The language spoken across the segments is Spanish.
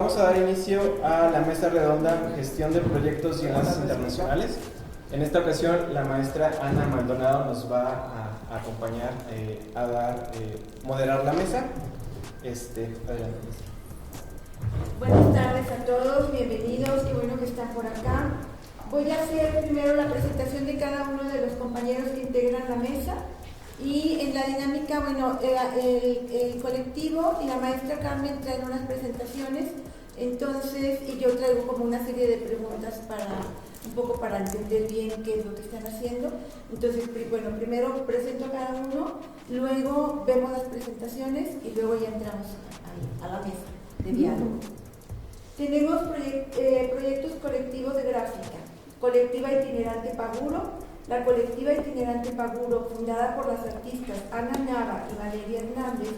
Vamos a dar inicio a la mesa redonda Gestión de Proyectos y Enlaces Internacionales. En esta ocasión la maestra Ana Maldonado nos va a acompañar a moderar la mesa. Adelante. Buenas tardes a todos, bienvenidos, qué bueno que están por acá. Voy a hacer primero la presentación de cada uno de los compañeros que integran la mesa. Y en la dinámica, bueno, el colectivo y la maestra Carmen traen unas presentaciones, entonces, y yo traigo como una serie de preguntas un poco para entender bien qué es lo que están haciendo. Entonces, bueno, primero presento a cada uno, luego vemos las presentaciones y luego ya entramos a la mesa de diálogo. Tenemos proyectos colectivos de gráfica, colectiva itinerante Paguro. La colectiva itinerante Paguro, fundada por las artistas Ana Nava y Valeria Hernández,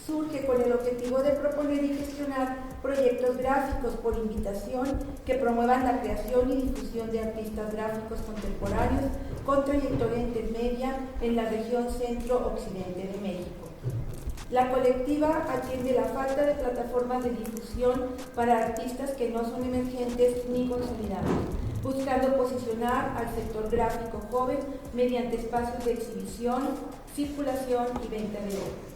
surge con el objetivo de proponer y gestionar proyectos gráficos por invitación que promuevan la creación y difusión de artistas gráficos contemporáneos con trayectoria intermedia en la región centro-occidente de México. La colectiva atiende la falta de plataformas de difusión para artistas que no son emergentes ni consolidados, buscando posicionar al sector gráfico joven mediante espacios de exhibición, circulación y venta de obras.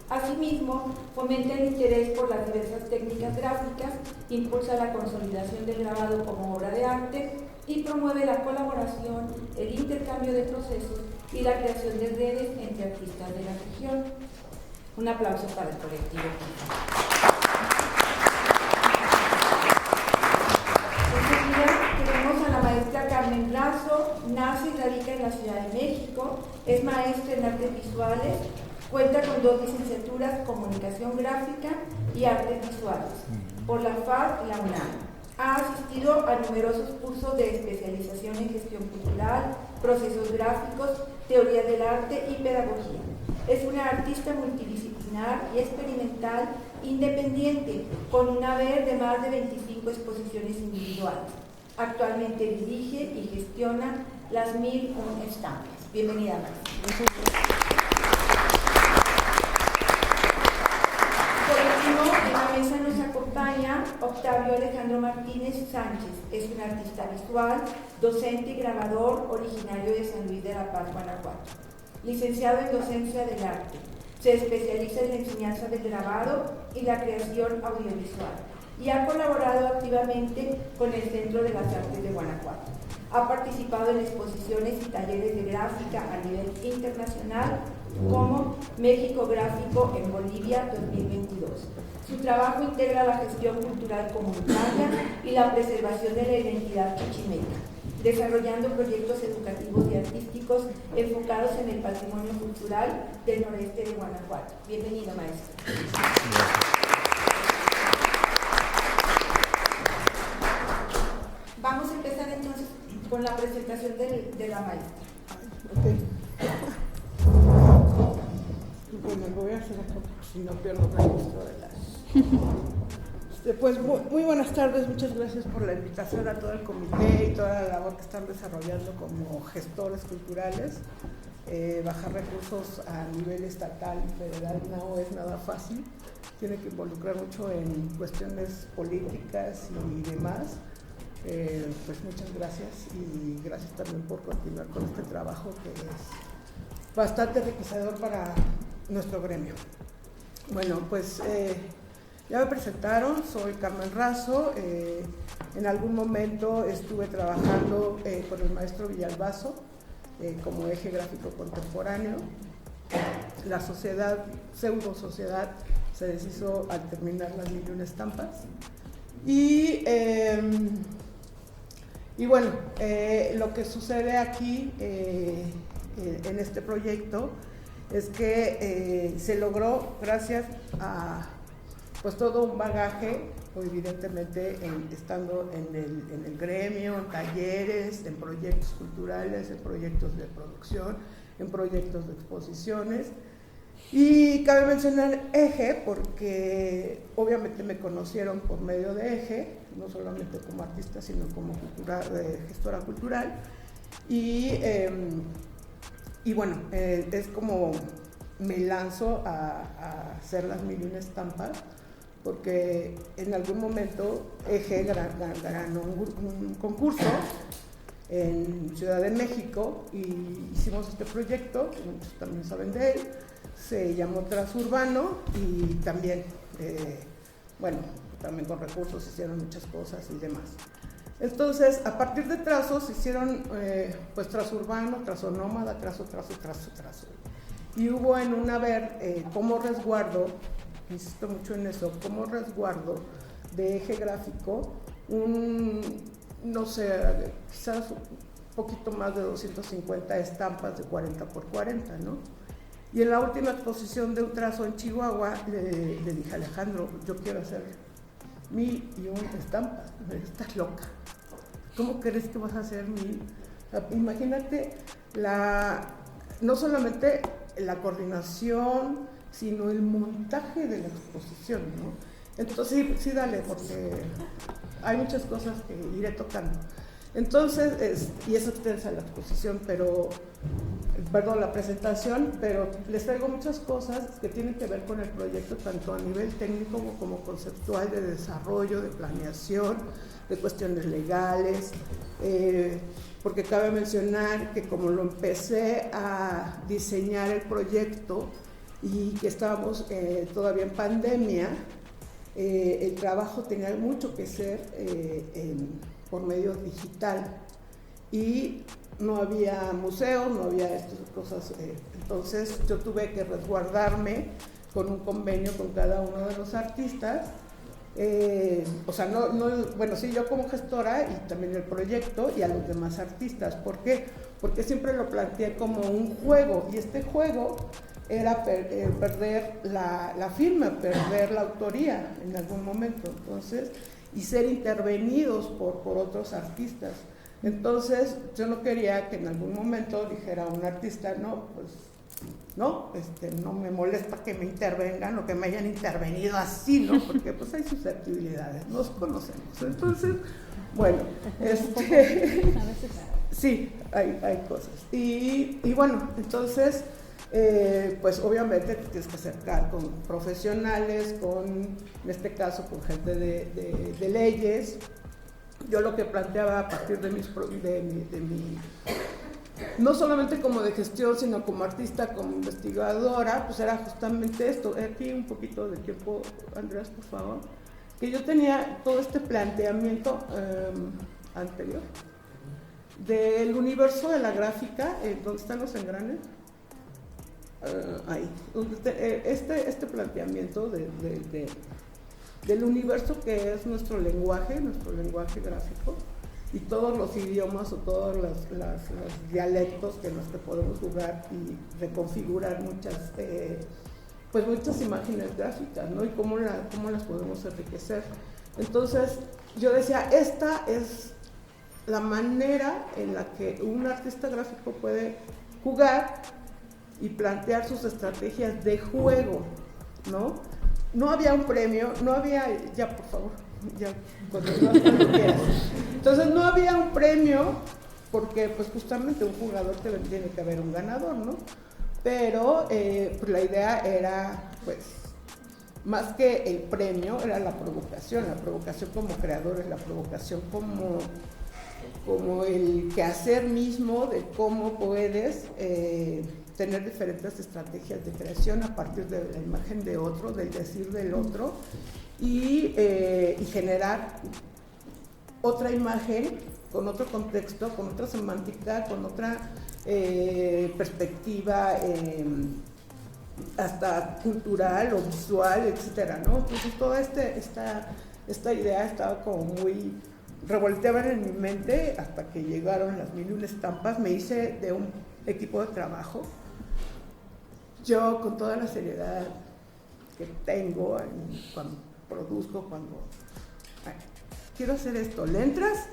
Asimismo, fomenta el interés por las diversas técnicas gráficas, impulsa la consolidación del grabado como obra de arte y promueve la colaboración, el intercambio de procesos y la creación de redes entre artistas de la región. Un aplauso para el colectivo. Tenemos a la maestra Carmen Razo, nace y radica en la Ciudad de México, es maestra en artes visuales, cuenta con 2 licenciaturas, comunicación gráfica y artes visuales, por la FAD y la UNAM. Ha asistido a numerosos cursos de especialización en gestión cultural, procesos gráficos, teoría del arte y pedagogía. Es una artista multidisciplinar y experimental independiente, con un haber de más de 25 exposiciones individuales. Actualmente dirige y gestiona las 1001 estampas. Bienvenida, maestra. Por último, en la mesa nos acompaña Octavio Alejandro Martínez Sánchez. Es un artista visual, docente y grabador originario de San Luis de la Paz, Guanajuato. Licenciado en Docencia del Arte. Se especializa en la enseñanza del grabado y la creación audiovisual y ha colaborado activamente con el Centro de las Artes de Guanajuato. Ha participado en exposiciones y talleres de gráfica a nivel internacional como México Gráfico en Bolivia 2022. Su trabajo integra la gestión cultural comunitaria y la preservación de la identidad chichimeca, desarrollando proyectos educativos y artísticos enfocados en el patrimonio cultural del noreste de Guanajuato. Bienvenido, maestro. Vamos a empezar entonces con la presentación de la maestra. Okay. Bueno, lo voy a hacer acá porque si no pierdo el registro de las... Pues muy buenas tardes, muchas gracias por la invitación a todo el comité y toda la labor que están desarrollando como gestores culturales. Bajar recursos a nivel estatal y federal no es nada fácil, tiene que involucrar mucho en cuestiones políticas y demás. Pues muchas gracias y gracias también por continuar con este trabajo que es bastante enriquecedor para nuestro gremio. Bueno, pues ya me presentaron, soy Carmen Razo. En algún momento estuve trabajando con el maestro Villalbazo como eje gráfico contemporáneo. La sociedad, pseudo sociedad, se deshizo al terminar las 1001 estampas. Y bueno, lo que sucede aquí en este proyecto es que se logró gracias a pues todo un bagaje, evidentemente estando en el gremio, en talleres, en proyectos culturales, en proyectos de producción, en proyectos de exposiciones. Y cabe mencionar EGE porque obviamente me conocieron por medio de EGE, no solamente como artista, sino como gestora cultural. Y bueno, es como me lanzo a hacer las 1001 estampas, porque en algún momento Eje ganó un concurso en Ciudad de México y hicimos este proyecto, que muchos también saben de él, se llamó Transurbano y también, bueno, también con recursos hicieron muchas cosas y demás. Entonces, a partir de trazos hicieron pues Transurbano, Trazonómada, trazo. Y hubo en un haber como resguardo, insisto mucho en eso, como resguardo de Eje Gráfico, no sé, quizás un poquito más de 250 estampas de 40 por 40, ¿no? Y en la última exposición de un trazo en Chihuahua, le dije a Alejandro, yo quiero hacer 1001 estampas. Me dijo, estás loca, ¿cómo crees que vas a hacer 1000? Imagínate no solamente la coordinación, sino el montaje de la exposición, ¿no? Entonces, sí, dale, porque hay muchas cosas que iré tocando. Entonces, y es extensa la exposición, la presentación, pero les traigo muchas cosas que tienen que ver con el proyecto, tanto a nivel técnico como conceptual, de desarrollo, de planeación, de cuestiones legales, porque cabe mencionar que como lo empecé a diseñar el proyecto y que estábamos todavía en pandemia, el trabajo tenía mucho que ser por medio digital y no había museos, no había estas cosas, entonces yo tuve que resguardarme con un convenio con cada uno de los artistas, o sea, bueno, sí, yo como gestora y también el proyecto y a los demás artistas. ¿Por qué? Porque siempre lo planteé como un juego, y este juego era perder la firma, perder la autoría en algún momento, entonces, y ser intervenidos por otros artistas. Entonces, yo no quería que en algún momento dijera un artista, no, pues, no me molesta que me intervengan o que me hayan intervenido así, ¿no? Porque pues hay susceptibilidades, nos conocemos. Entonces, bueno, sí, hay cosas. Y bueno, entonces, pues obviamente te tienes que acercar con profesionales, en este caso con gente de leyes. Yo lo que planteaba a partir de mi no solamente como de gestión, sino como artista, como investigadora, pues era justamente esto. Aquí un poquito de tiempo, Andrés, por favor. Que yo tenía todo este planteamiento anterior del universo de la gráfica, donde están los engranes. Ahí, este planteamiento del universo que es nuestro lenguaje gráfico, y todos los idiomas o todos los dialectos en los que podemos jugar y reconfigurar muchas imágenes gráficas, ¿no? Y cómo las podemos enriquecer. Entonces, yo decía, esta es la manera en la que un artista gráfico puede jugar y plantear sus estrategias de juego, ¿no? No había un premio, no había, ya por favor, ya, cuando quieras. Entonces no había un premio, porque pues justamente un jugador tiene que haber un ganador, ¿no? Pero pues la idea era, pues, más que el premio, era la provocación como creadores, la provocación como el quehacer mismo de cómo puedes tener diferentes estrategias de creación a partir de la imagen de otro, del decir del otro, y generar otra imagen con otro contexto, con otra semántica, con otra perspectiva hasta cultural o visual, etcétera, ¿no? Entonces toda esta idea estaba como muy revolteaban en mi mente hasta que llegaron las 1001 estampas. Me hice de un equipo de trabajo. Yo, con toda la seriedad que tengo cuando produzco, quiero hacer esto, ¿le entras?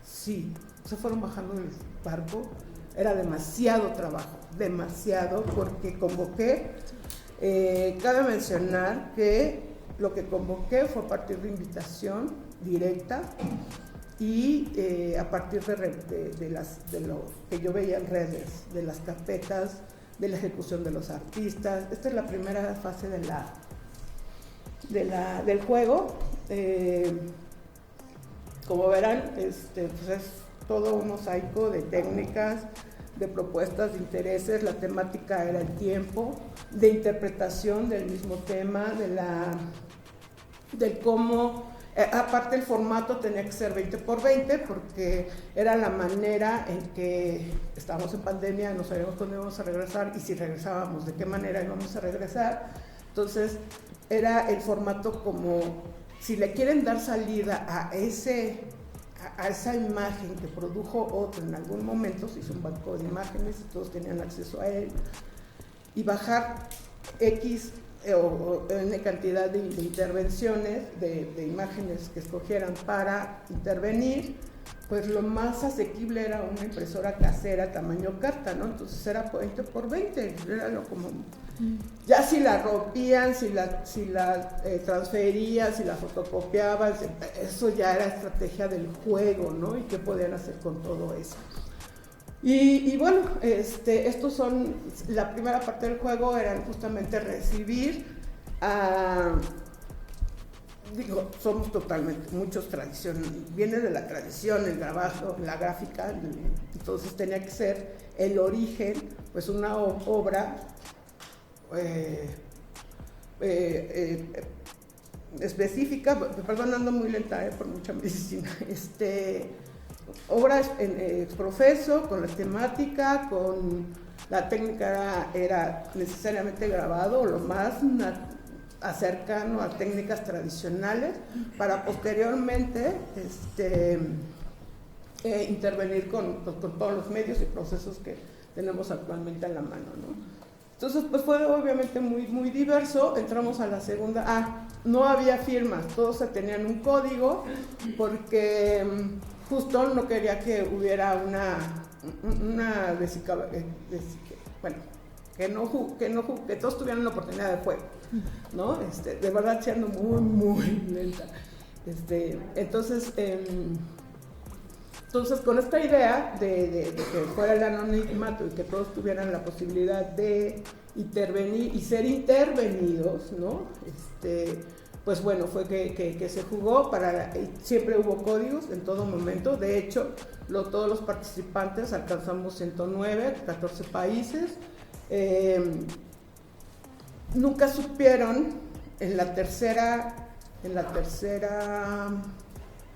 Sí, se fueron bajando del barco. Era demasiado trabajo, demasiado, porque convoqué, cabe mencionar que lo que convoqué fue a partir de invitación directa y a partir de lo que yo veía en redes, de las carpetas, de la ejecución de los artistas. Esta es la primera fase de del juego. Como verán, pues es todo un mosaico de técnicas, de propuestas, de intereses. La temática era el tiempo, de interpretación del mismo tema, del cómo, aparte el formato tenía que ser 20x20 porque era la manera en que estábamos en pandemia, no sabíamos cuándo íbamos a regresar y si regresábamos, de qué manera íbamos a regresar. Entonces era el formato como, si le quieren dar salida a esa imagen que produjo otro en algún momento, se hizo un banco de imágenes y todos tenían acceso a él, y bajar X o N cantidad de intervenciones, de imágenes que escogieran para intervenir, pues lo más asequible era una impresora casera tamaño carta, ¿no? Entonces era 20x20, era lo como... Ya si la rompían, si la transferían, si la fotocopiaban, eso ya era estrategia del juego, ¿no? Y qué podían hacer con todo eso. Y bueno, estos son, la primera parte del juego eran justamente recibir somos totalmente, muchos tradición, viene de la tradición, el trabajo, la gráfica, entonces tenía que ser el origen, pues una obra específica, perdón, ando muy lenta por mucha medicina, obra exprofeso, con la temática, con la técnica era necesariamente grabado, lo más cercano a técnicas tradicionales, para posteriormente intervenir con todos los medios y procesos que tenemos actualmente en la mano, ¿no? Entonces, pues fue obviamente muy, muy diverso. Entramos a la segunda. No había firmas, todos se tenían un código, porque justo no quería que hubiera que todos tuvieran la oportunidad de juego, ¿no? De verdad, siendo muy, muy lenta. Entonces, con esta idea de que fuera el anonimato y que todos tuvieran la posibilidad de intervenir y ser intervenidos, ¿no? Pues bueno, fue que se jugó, siempre hubo códigos en todo momento. De hecho, todos los participantes alcanzamos 109, 14 países. Nunca supieron en la tercera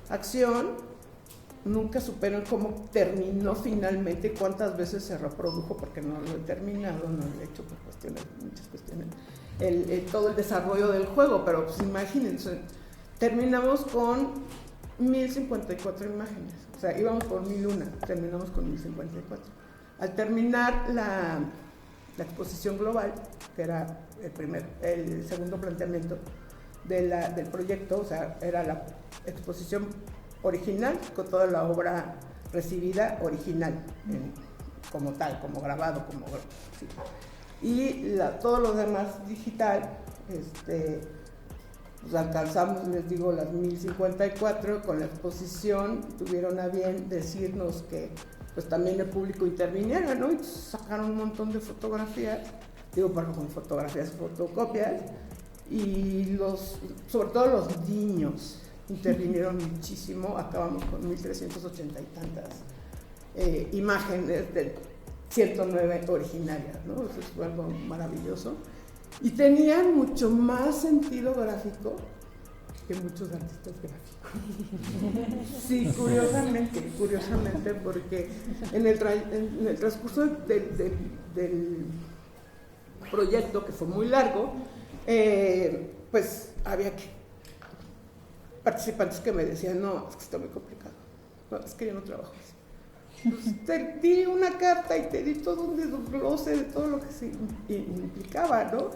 acción, nunca supieron cómo terminó finalmente, cuántas veces se reprodujo, porque no lo he terminado, no lo he hecho por muchas cuestiones, todo el desarrollo del juego, pero pues imagínense, terminamos con 1054 imágenes, o sea, íbamos por 1001, terminamos con 1054. Al terminar la exposición global, que era el segundo planteamiento del proyecto, o sea, era la exposición original, con toda la obra recibida original, como tal, como grabado, sí. Y todo lo demás digital, pues alcanzamos, les digo, las 1054. Con la exposición tuvieron a bien decirnos que pues también el público interviniera, ¿no? Y sacaron un montón de fotografías, con fotografías, fotocopias, y sobre todo los niños intervinieron muchísimo. Acabamos con 1380 y tantas imágenes de 109 originarias, ¿no? Eso es algo maravilloso. Y tenían mucho más sentido gráfico que muchos artistas gráficos. Sí, curiosamente, porque en el transcurso del proyecto, que fue muy largo, pues había participantes que me decían, no, es que está muy complicado, no, es que yo no trabajo así. Pues te di una carta y te di todo un desglose de todo lo que se implicaba, ¿no?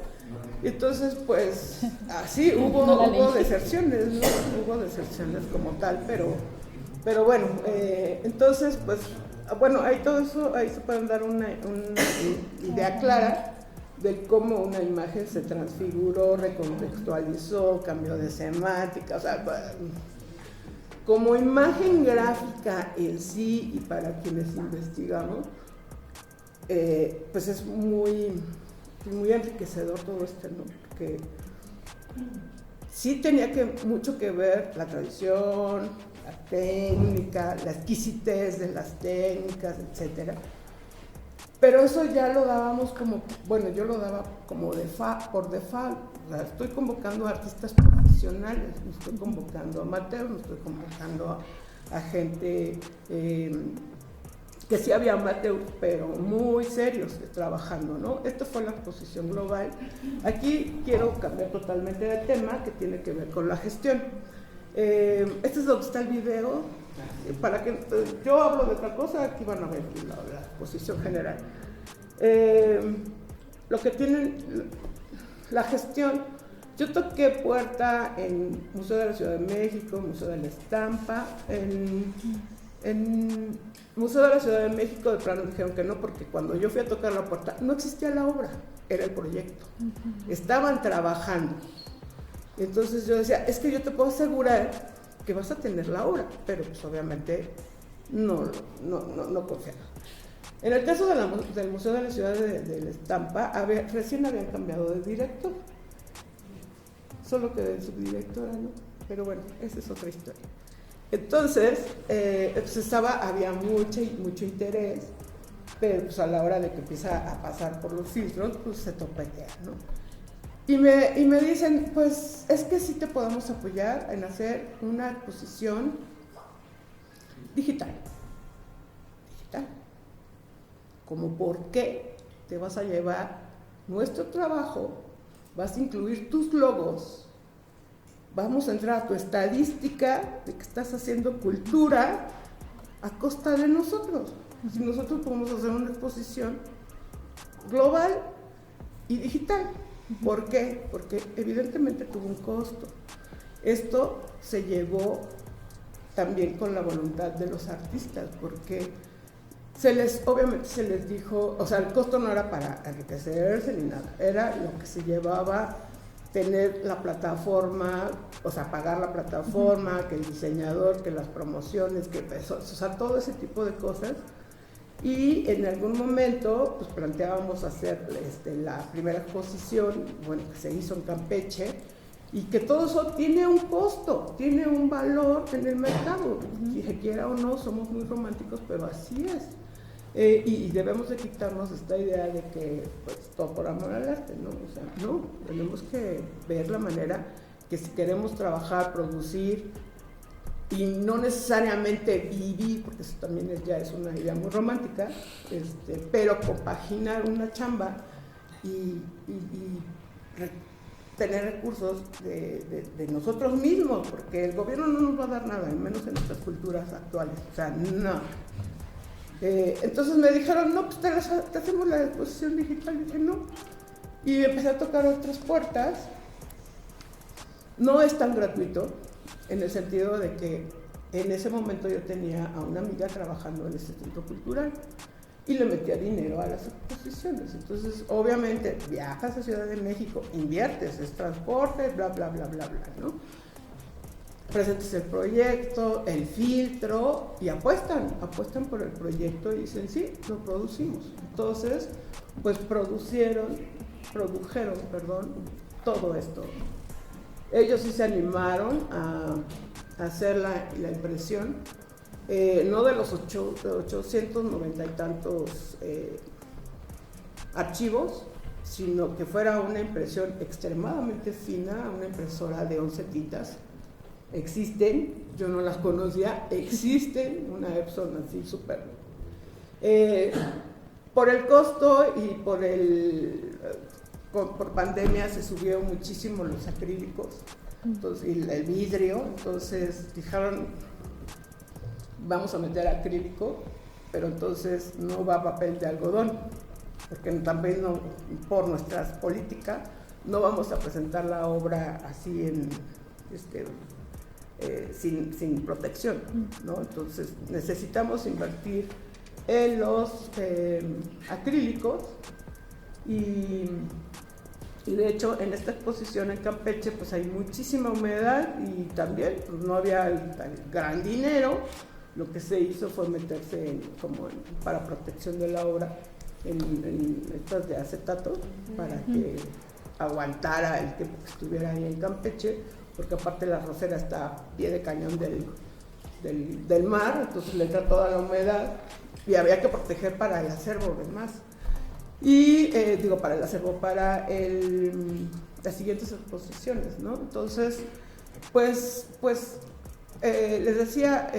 Y entonces, pues, así hubo deserciones, ¿no? Hubo deserciones como tal, pero bueno, entonces, pues, bueno, ahí todo eso, ahí se pueden dar una idea clara de cómo una imagen se transfiguró, recontextualizó, cambió de semántica, o sea, como imagen gráfica en sí, y para quienes investigamos, pues es muy enriquecedor todo esto, ¿no? Porque sí tenía mucho que ver la tradición, la técnica, la exquisitez de las técnicas, etcétera. Pero eso ya lo dábamos como, bueno, yo lo daba como por default. O sea, estoy convocando a artistas profesionales, no estoy convocando a amateurs, no estoy convocando a gente que sí había amateurs, pero muy serios trabajando, ¿no? Esta fue la exposición global. Aquí quiero cambiar totalmente de tema, que tiene que ver con la gestión. Este es donde está el video. Para que yo hablo de otra cosa, aquí van a ver la exposición general. Lo que tienen la gestión, yo toqué puerta en Museo de la Ciudad de México, Museo de la Estampa, en Museo de la Ciudad de México de plano dijeron que no, porque cuando yo fui a tocar la puerta no existía la obra, era el proyecto, estaban trabajando. Entonces yo decía, es que yo te puedo asegurar que vas a tener la obra, pero pues obviamente no confiaba. En el caso del Museo de la Ciudad de la Estampa, recién habían cambiado de director, solo que de subdirectora, ¿no? Pero bueno, esa es otra historia. Entonces, pues había mucho interés, pero pues a la hora de que empieza a pasar por los filtros, pues se topetea, ¿no? Y me dicen, pues es que sí te podemos apoyar en hacer una exposición digital. Como por qué te vas a llevar nuestro trabajo, vas a incluir tus logos, vamos a entrar a tu estadística de que estás haciendo cultura a costa de nosotros. Si nosotros podemos hacer una exposición global y digital. ¿Por qué? Porque evidentemente tuvo un costo. Esto se llevó también con la voluntad de los artistas, porque obviamente se les dijo, o sea, el costo no era para enriquecerse ni nada, era lo que se llevaba tener la plataforma, o sea, pagar la plataforma, que el diseñador, que las promociones, que o sea, todo ese tipo de cosas. Y en algún momento pues planteábamos hacer la primera exposición, bueno, que se hizo en Campeche, y que todo eso tiene un costo, tiene un valor en el mercado, si se quiera o no, somos muy románticos, pero así es. Y debemos de quitarnos esta idea de que pues todo por amor al arte, ¿no? O sea, no, tenemos que ver la manera que si queremos trabajar, producir, y no necesariamente vivir, porque eso también ya es una idea muy romántica, pero compaginar una chamba y tener recursos de nosotros mismos, porque el gobierno no nos va a dar nada, menos en nuestras culturas actuales, o sea, no. Entonces me dijeron, no, pues te hacemos la exposición digital, y dije no, y empecé a tocar otras puertas. No es tan gratuito, en el sentido de que en ese momento yo tenía a una amiga trabajando en ese centro cultural y le metía dinero a las exposiciones. Entonces, obviamente, viajas a Ciudad de México, inviertes, es transporte, bla, bla, bla, bla, bla, ¿no? Presentas el proyecto, el filtro y apuestan por el proyecto y dicen, sí, lo producimos. Entonces, pues produjeron, todo esto. Ellos sí se animaron a hacer la impresión, no de los 890 y tantos archivos, sino que fuera una impresión extremadamente fina, una impresora de 11 tintas. Existen, yo no las conocía, existen, una Epson así súper. Por el costo y por pandemia se subieron muchísimo los acrílicos, entonces, y el vidrio, entonces dijeron, vamos a meter acrílico, pero entonces no va papel de algodón, porque también no, por nuestras políticas no vamos a presentar la obra así sin protección, ¿no? Entonces necesitamos invertir en los acrílicos. Y de hecho en esta exposición en Campeche pues hay muchísima humedad y también pues, no había el gran dinero. Lo que se hizo fue meterse para protección de la obra en estas de acetato para que aguantara el tiempo que estuviera ahí en Campeche, porque aparte la arrocera está a pie de cañón del mar, entonces le entra toda la humedad y había que proteger para el acervo además. Y para el acervo, para las siguientes exposiciones, ¿no? Entonces, pues les decía,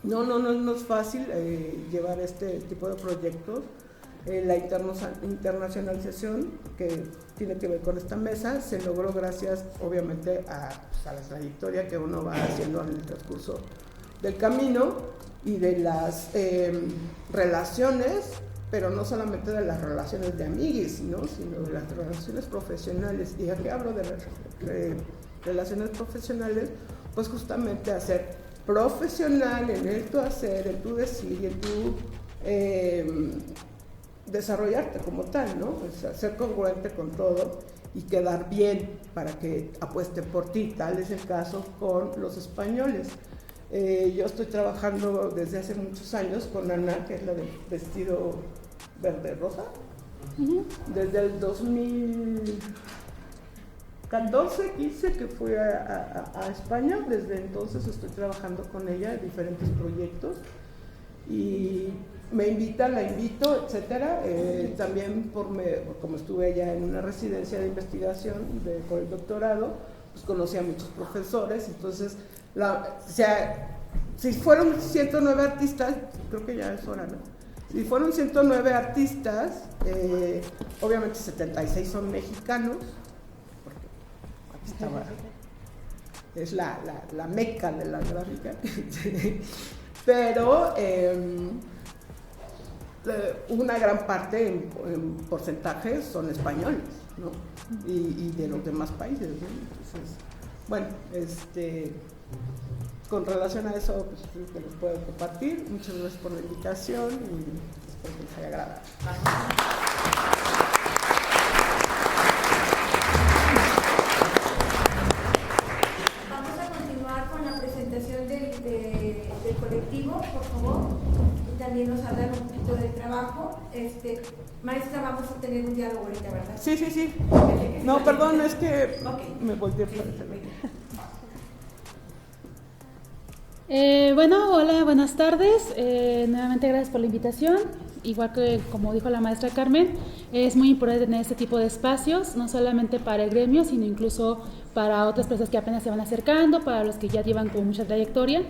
no es fácil llevar este tipo de proyectos. La internacionalización que tiene que ver con esta mesa se logró gracias, obviamente, a la trayectoria que uno va haciendo en el transcurso del camino y de las relaciones, pero no solamente de las relaciones de amiguis, sino de las relaciones profesionales. Y aquí hablo de relaciones profesionales, pues justamente a ser profesional en el tu hacer, en tu decir y en tu desarrollarte como tal, ¿no? O sea, ser congruente con todo y quedar bien para que apueste por ti. Tal es el caso con los españoles. Yo estoy trabajando desde hace muchos años con Ana, que es la del vestido verde-rosa, desde el 2014, 15 que fui a España. Desde entonces estoy trabajando con ella en diferentes proyectos y me invita, la invito, etcétera. También como estuve allá en una residencia de investigación con el doctorado, pues conocí a muchos profesores. Entonces, si fueron 109 artistas, creo que ya es hora, ¿no? Si fueron 109 artistas, obviamente 76 son mexicanos, porque aquí estaba, es la meca de la gráfica, pero una gran parte en porcentaje son españoles, ¿no? Y de los demás países, ¿no? Entonces, bueno, con relación a eso, pues que les puedo compartir. Muchas gracias por la invitación y espero que les haya agradado. Vamos a continuar con la presentación del colectivo, por favor. Y también nos hablan un poquito del trabajo. Maestra, vamos a tener un diálogo ahorita, ¿verdad? Sí. No, perdón, es que me volteé para el teléfono. Hola, buenas tardes. Nuevamente gracias por la invitación. Igual que como dijo la maestra Carmen, es muy importante tener este tipo de espacios, no solamente para el gremio, sino incluso para otras personas que apenas se van acercando, para los que ya llevan como mucha trayectoria.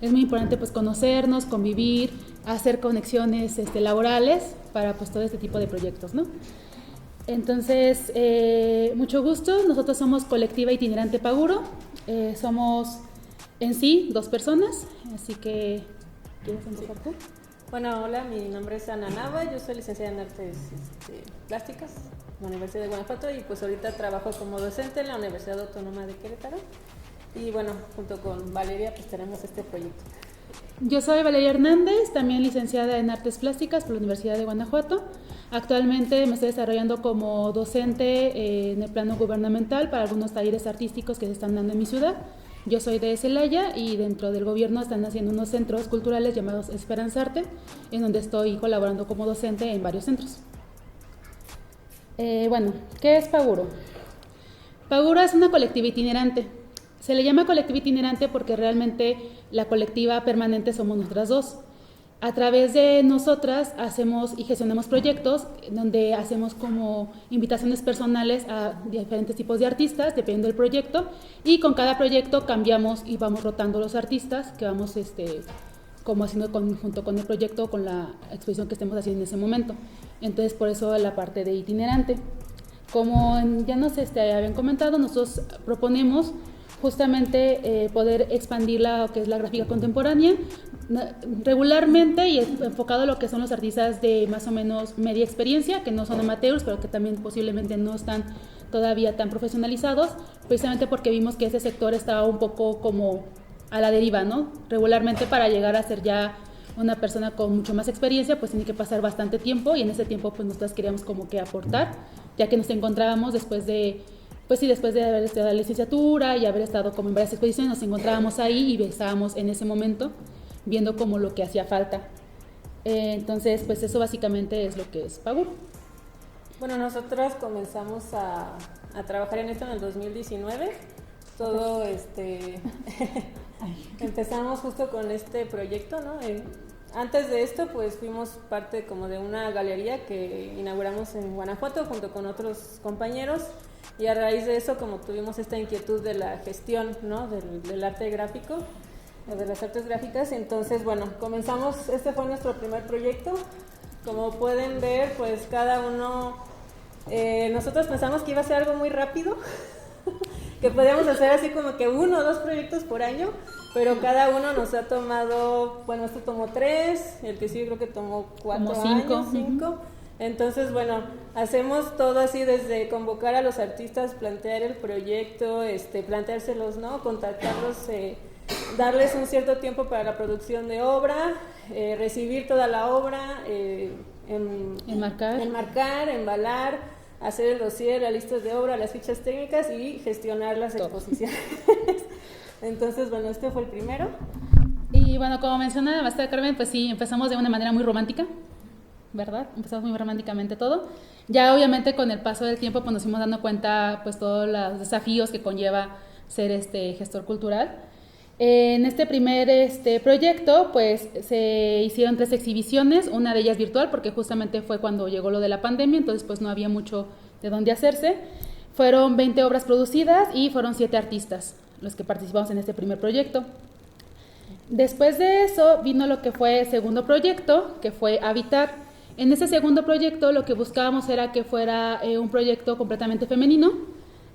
Es muy importante pues conocernos, convivir, hacer conexiones laborales para pues todo este tipo de proyectos, ¿no? Entonces, mucho gusto. Nosotros somos Colectiva Itinerante Paguro. Somos en sí 2 personas, así que ¿quieres empezar tú? Bueno, hola, mi nombre es Ana Nava, yo soy licenciada en Artes Plásticas en la Universidad de Guanajuato y pues ahorita trabajo como docente en la Universidad Autónoma de Querétaro y bueno, junto con Valeria pues tenemos este proyecto. Yo soy Valeria Hernández, también licenciada en Artes Plásticas por la Universidad de Guanajuato. Actualmente me estoy desarrollando como docente en el plano gubernamental para algunos talleres artísticos que se están dando en mi ciudad. Yo soy de Celaya y dentro del gobierno están haciendo unos centros culturales llamados Esperanzarte, en donde estoy colaborando como docente en varios centros. ¿Qué es Paguro? Paguro es una colectiva itinerante. Se le llama colectiva itinerante porque realmente la colectiva permanente somos nosotras 2. A través de nosotras hacemos y gestionamos proyectos donde hacemos como invitaciones personales a diferentes tipos de artistas, dependiendo del proyecto, y con cada proyecto cambiamos y vamos rotando los artistas que vamos como haciendo junto con el proyecto, con la exposición que estemos haciendo en ese momento. Entonces, por eso la parte de itinerante. Como ya nos habían comentado, nosotros proponemos justamente poder expandir lo que es la gráfica contemporánea regularmente y enfocado a lo que son los artistas de más o menos media experiencia, que no son amateurs, pero que también posiblemente no están todavía tan profesionalizados, precisamente porque vimos que ese sector estaba un poco como a la deriva, ¿no? Regularmente para llegar a ser ya una persona con mucho más experiencia, pues tiene que pasar bastante tiempo y en ese tiempo pues nosotros queríamos como que aportar, ya que nos encontrábamos después de haber estudiado la licenciatura y haber estado como en varias exposiciones, nos encontrábamos ahí y estábamos en ese momento viendo como lo que hacía falta. Entonces, pues eso básicamente es lo que es Paguro. Bueno, nosotros comenzamos a trabajar en esto en el 2019 todo empezamos justo con este proyecto, ¿no? Antes de esto, pues fuimos parte como de una galería que inauguramos en Guanajuato junto con otros compañeros, y a raíz de eso, como tuvimos esta inquietud de la gestión, ¿no? del arte gráfico, de las artes gráficas, entonces, bueno, comenzamos, este fue nuestro primer proyecto. Como pueden ver, pues cada uno, nosotros pensamos que iba a ser algo muy rápido, que podíamos hacer así como que 1 o 2 proyectos por año, pero cada uno nos ha tomado, bueno, este tomó 3, el que sí creo que tomó 4 años, 5. Entonces, bueno, hacemos todo así desde convocar a los artistas, plantear el proyecto, planteárselos, ¿no? Contactarlos, darles un cierto tiempo para la producción de obra, recibir toda la obra, enmarcar, embalar, hacer el dossier, las listas de obra, las fichas técnicas y gestionar las exposiciones. Entonces, bueno, este fue el primero. Y bueno, como mencionaba la maestra Carmen, pues sí, empezamos de una manera muy romántica, ¿verdad? Empezamos muy románticamente todo. Ya obviamente con el paso del tiempo pues nos fuimos dando cuenta pues todos los desafíos que conlleva ser gestor cultural. En este primer proyecto pues se hicieron 3 exhibiciones, una de ellas virtual porque justamente fue cuando llegó lo de la pandemia, entonces pues no había mucho de dónde hacerse. Fueron 20 obras producidas y fueron 7 artistas los que participamos en este primer proyecto. Después de eso vino lo que fue el segundo proyecto, que fue Habitar. En ese segundo proyecto lo que buscábamos era que fuera un proyecto completamente femenino,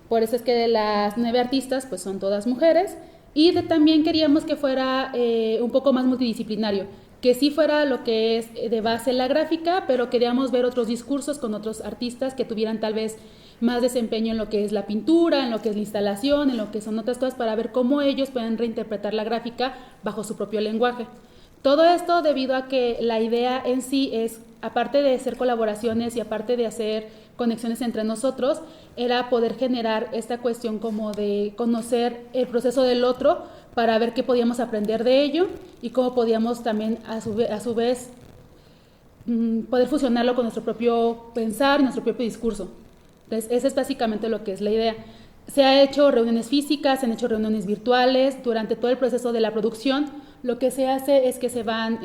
por eso es que de las 9 artistas pues son todas mujeres, y también queríamos que fuera un poco más multidisciplinario, que sí fuera lo que es de base la gráfica, pero queríamos ver otros discursos con otros artistas que tuvieran tal vez más desempeño en lo que es la pintura, en lo que es la instalación, en lo que son otras cosas, para ver cómo ellos pueden reinterpretar la gráfica bajo su propio lenguaje. Todo esto debido a que la idea en sí es, aparte de hacer colaboraciones y aparte de hacer conexiones entre nosotros, era poder generar esta cuestión como de conocer el proceso del otro para ver qué podíamos aprender de ello y cómo podíamos también a su vez poder fusionarlo con nuestro propio pensar y nuestro propio discurso. Entonces, esa es básicamente lo que es la idea. Se ha hecho reuniones físicas, se han hecho reuniones virtuales. Durante todo el proceso de la producción, lo que se hace es que se van,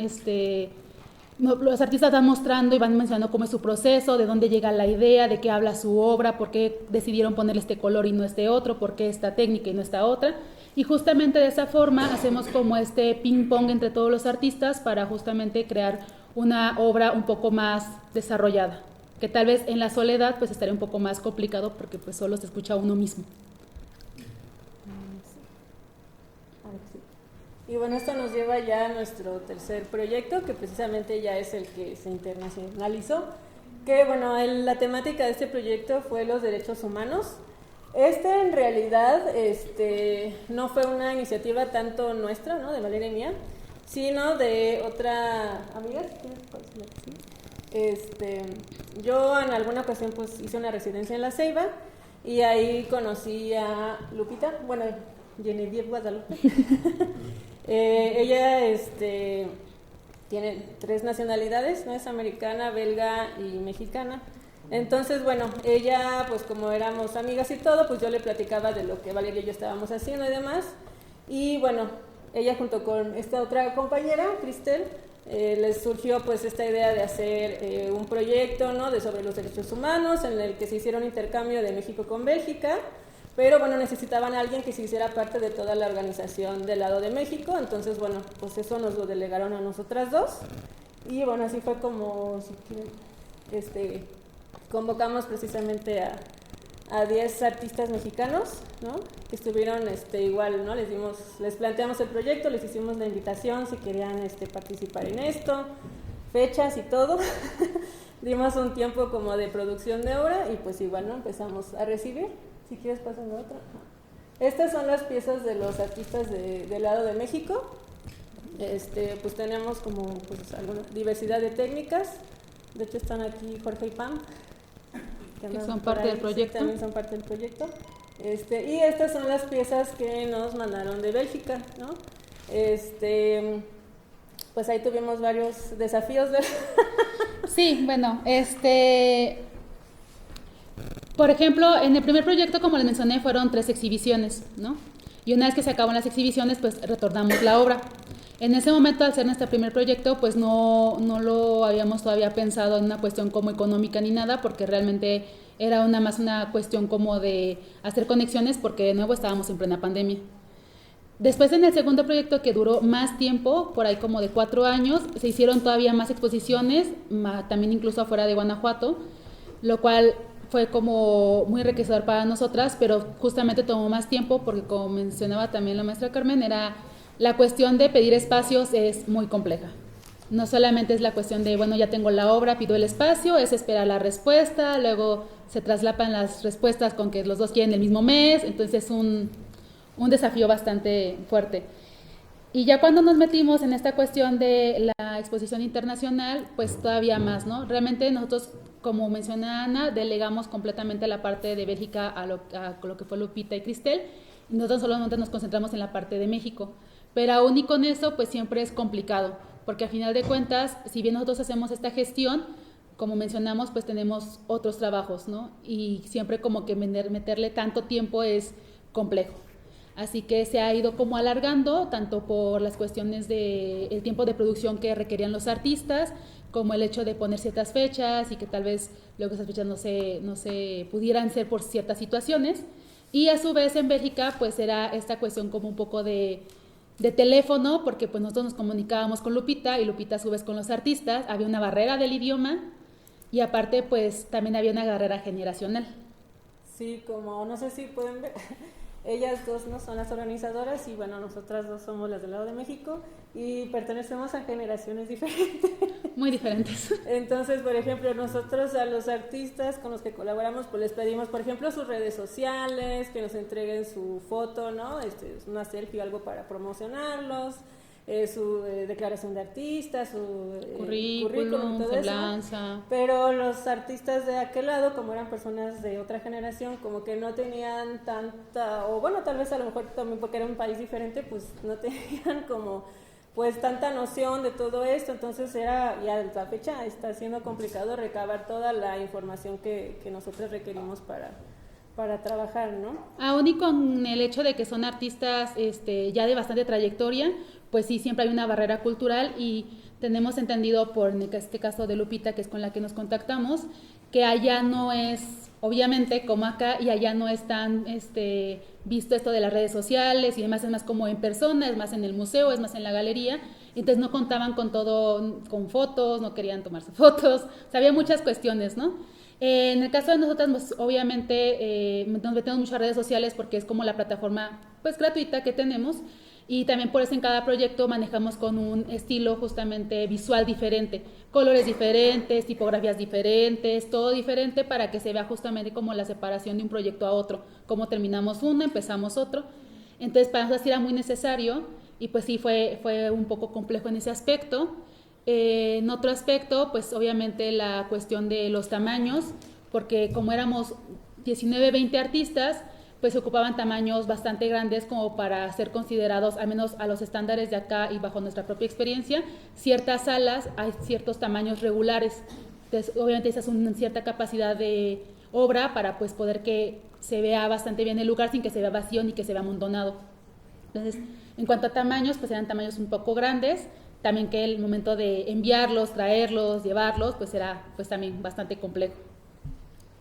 los artistas van mostrando y van mencionando cómo es su proceso, de dónde llega la idea, de qué habla su obra, por qué decidieron ponerle este color y no este otro, por qué esta técnica y no esta otra. Y justamente de esa forma hacemos como este ping-pong entre todos los artistas para justamente crear una obra un poco más desarrollada, que tal vez en la soledad pues estaría un poco más complicado porque pues solo se escucha a uno mismo. Y bueno, esto nos lleva ya a nuestro tercer proyecto, que precisamente ya es el que se internacionalizó, que bueno, la temática de este proyecto fue los derechos humanos. En realidad no fue una iniciativa tanto nuestra, ¿no?, de Valeria y mía, sino de otra amiga. Yo en alguna ocasión pues hice una residencia en La Ceiba y ahí conocí a Lupita, bueno, Genevieve Guadalupe. Ella tiene 3 nacionalidades, ¿no? Es americana, belga y mexicana. Entonces, bueno, ella, pues como éramos amigas y todo, pues yo le platicaba de lo que Valeria y yo estábamos haciendo y demás. Y bueno, ella junto con esta otra compañera, Cristel, les surgió pues esta idea de hacer un proyecto, ¿no?, sobre los derechos humanos, en el que se hiciera un intercambio de México con Bélgica, pero bueno, necesitaban a alguien que se hiciera parte de toda la organización del lado de México. Entonces, bueno, pues eso nos lo delegaron a nosotras 2, y bueno, así fue como convocamos precisamente a 10 artistas mexicanos, ¿no?, que estuvieron igual, ¿no?, les planteamos el proyecto, les hicimos la invitación si querían participar en esto, fechas y todo. Dimos un tiempo como de producción de obra y pues igual, ¿no?, empezamos a recibir. Si quieres pasando a otra. Estas son las piezas de los artistas del lado de México. Pues tenemos como pues alguna diversidad de técnicas. De hecho están aquí Jorge y Pam, que son parte del proyecto. Sí, también son parte del proyecto. Y estas son las piezas que nos mandaron de Bélgica, ¿no? Pues ahí tuvimos varios desafíos. Sí, bueno, Por ejemplo, en el primer proyecto, como les mencioné, fueron 3 exhibiciones, ¿no? Y una vez que se acaban las exhibiciones, pues retornamos la obra. En ese momento, al ser nuestro primer proyecto, pues no lo habíamos todavía pensado en una cuestión como económica ni nada, porque realmente era más una cuestión como de hacer conexiones, porque de nuevo estábamos en plena pandemia. Después, en el segundo proyecto, que duró más tiempo, por ahí como de 4 años, se hicieron todavía más exposiciones, también incluso afuera de Guanajuato, lo cual fue como muy enriquecedor para nosotras, pero justamente tomó más tiempo porque, como mencionaba también la maestra Carmen, la cuestión de pedir espacios es muy compleja. No solamente es la cuestión de, bueno, ya tengo la obra, pido el espacio, es esperar la respuesta, luego se traslapan las respuestas con que los dos quieren el mismo mes, entonces es un desafío bastante fuerte. Y ya cuando nos metimos en esta cuestión de la exposición internacional, pues todavía más, ¿no? Realmente nosotros, como menciona Ana, delegamos completamente la parte de Bélgica a lo que fue Lupita y Cristel, y nosotros solamente nos concentramos en la parte de México. Pero aún y con eso, pues siempre es complicado, porque a final de cuentas, si bien nosotros hacemos esta gestión, como mencionamos, pues tenemos otros trabajos, ¿no? Y siempre como que meterle tanto tiempo es complejo. Así que se ha ido como alargando, tanto por las cuestiones del tiempo de producción que requerían los artistas, como el hecho de poner ciertas fechas y que tal vez luego esas fechas no se pudieran ser por ciertas situaciones. Y a su vez en Bélgica, pues era esta cuestión como un poco de teléfono, porque pues nosotros nos comunicábamos con Lupita y Lupita a su vez con los artistas, había una barrera del idioma y aparte pues también había una barrera generacional. Sí, como no sé si pueden ver, ellas dos no son las organizadoras y bueno, nosotras dos somos las del lado de México y pertenecemos a generaciones diferentes. Muy diferentes. Entonces, por ejemplo, nosotros a los artistas con los que colaboramos, pues les pedimos, por ejemplo, sus redes sociales, que nos entreguen su foto, ¿no? Una selfie o algo para promocionarlos, su declaración de artista, su currículum, todo semblanza. eso. Pero los artistas de aquel lado, como eran personas de otra generación, como que no tenían tanta, o bueno, tal vez a lo mejor también porque era un país diferente, pues no tenían como pues tanta noción de todo esto, entonces ya a la fecha está siendo complicado recabar toda la información que nosotros requerimos para trabajar, ¿no? Aún y con el hecho de que son artistas ya de bastante trayectoria, pues sí, siempre hay una barrera cultural y tenemos entendido por en este caso de Lupita, que es con la que nos contactamos, que allá no es, obviamente, como acá, y allá no es tan visto esto de las redes sociales y demás, es más como en persona, es más en el museo, es más en la galería, entonces no contaban con todo, con fotos, no querían tomarse fotos, o sea, había muchas cuestiones, ¿no? En el caso de nosotras, pues, obviamente nos metemos mucho a redes sociales porque es como la plataforma pues gratuita que tenemos y también por eso en cada proyecto manejamos con un estilo justamente visual diferente, colores diferentes, tipografías diferentes, todo diferente para que se vea justamente como la separación de un proyecto a otro, cómo terminamos uno, empezamos otro. Entonces para nosotros era muy necesario y pues sí fue un poco complejo en ese aspecto. En otro aspecto, pues obviamente la cuestión de los tamaños, porque como éramos 19, 20 artistas, pues ocupaban tamaños bastante grandes como para ser considerados, al menos a los estándares de acá y bajo nuestra propia experiencia, ciertas salas hay ciertos tamaños regulares. Entonces, obviamente esa es una cierta capacidad de obra para pues poder que se vea bastante bien el lugar sin que se vea vacío ni que se vea amontonado. Entonces, en cuanto a tamaños, pues eran tamaños un poco grandes, también que el momento de enviarlos, traerlos, llevarlos, pues era pues también bastante complejo.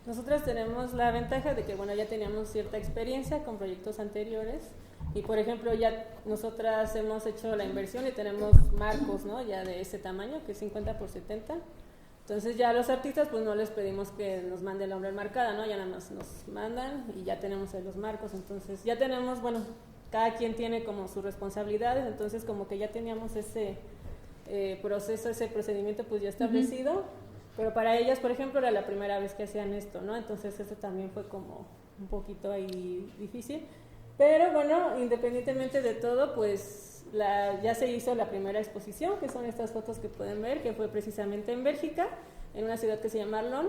Nosotros tenemos la ventaja de que bueno, ya teníamos cierta experiencia con proyectos anteriores y por ejemplo ya nosotras hemos hecho la inversión y tenemos marcos, ¿no? Ya de ese tamaño, que es 50 por 70. Entonces ya a los artistas pues no les pedimos que nos manden la obra enmarcada, ¿no? Ya nada más nos mandan y ya tenemos ahí los marcos, entonces ya tenemos, bueno, cada quien tiene como sus responsabilidades, entonces como que ya teníamos ese proceso, ese procedimiento pues ya establecido, pero para ellas, por ejemplo, era la primera vez que hacían esto, ¿no? Entonces eso también fue como un poquito ahí difícil, pero bueno, independientemente de todo, pues ya se hizo la primera exposición, que son estas fotos que pueden ver, que fue precisamente en Bélgica, en una ciudad que se llama Arlon,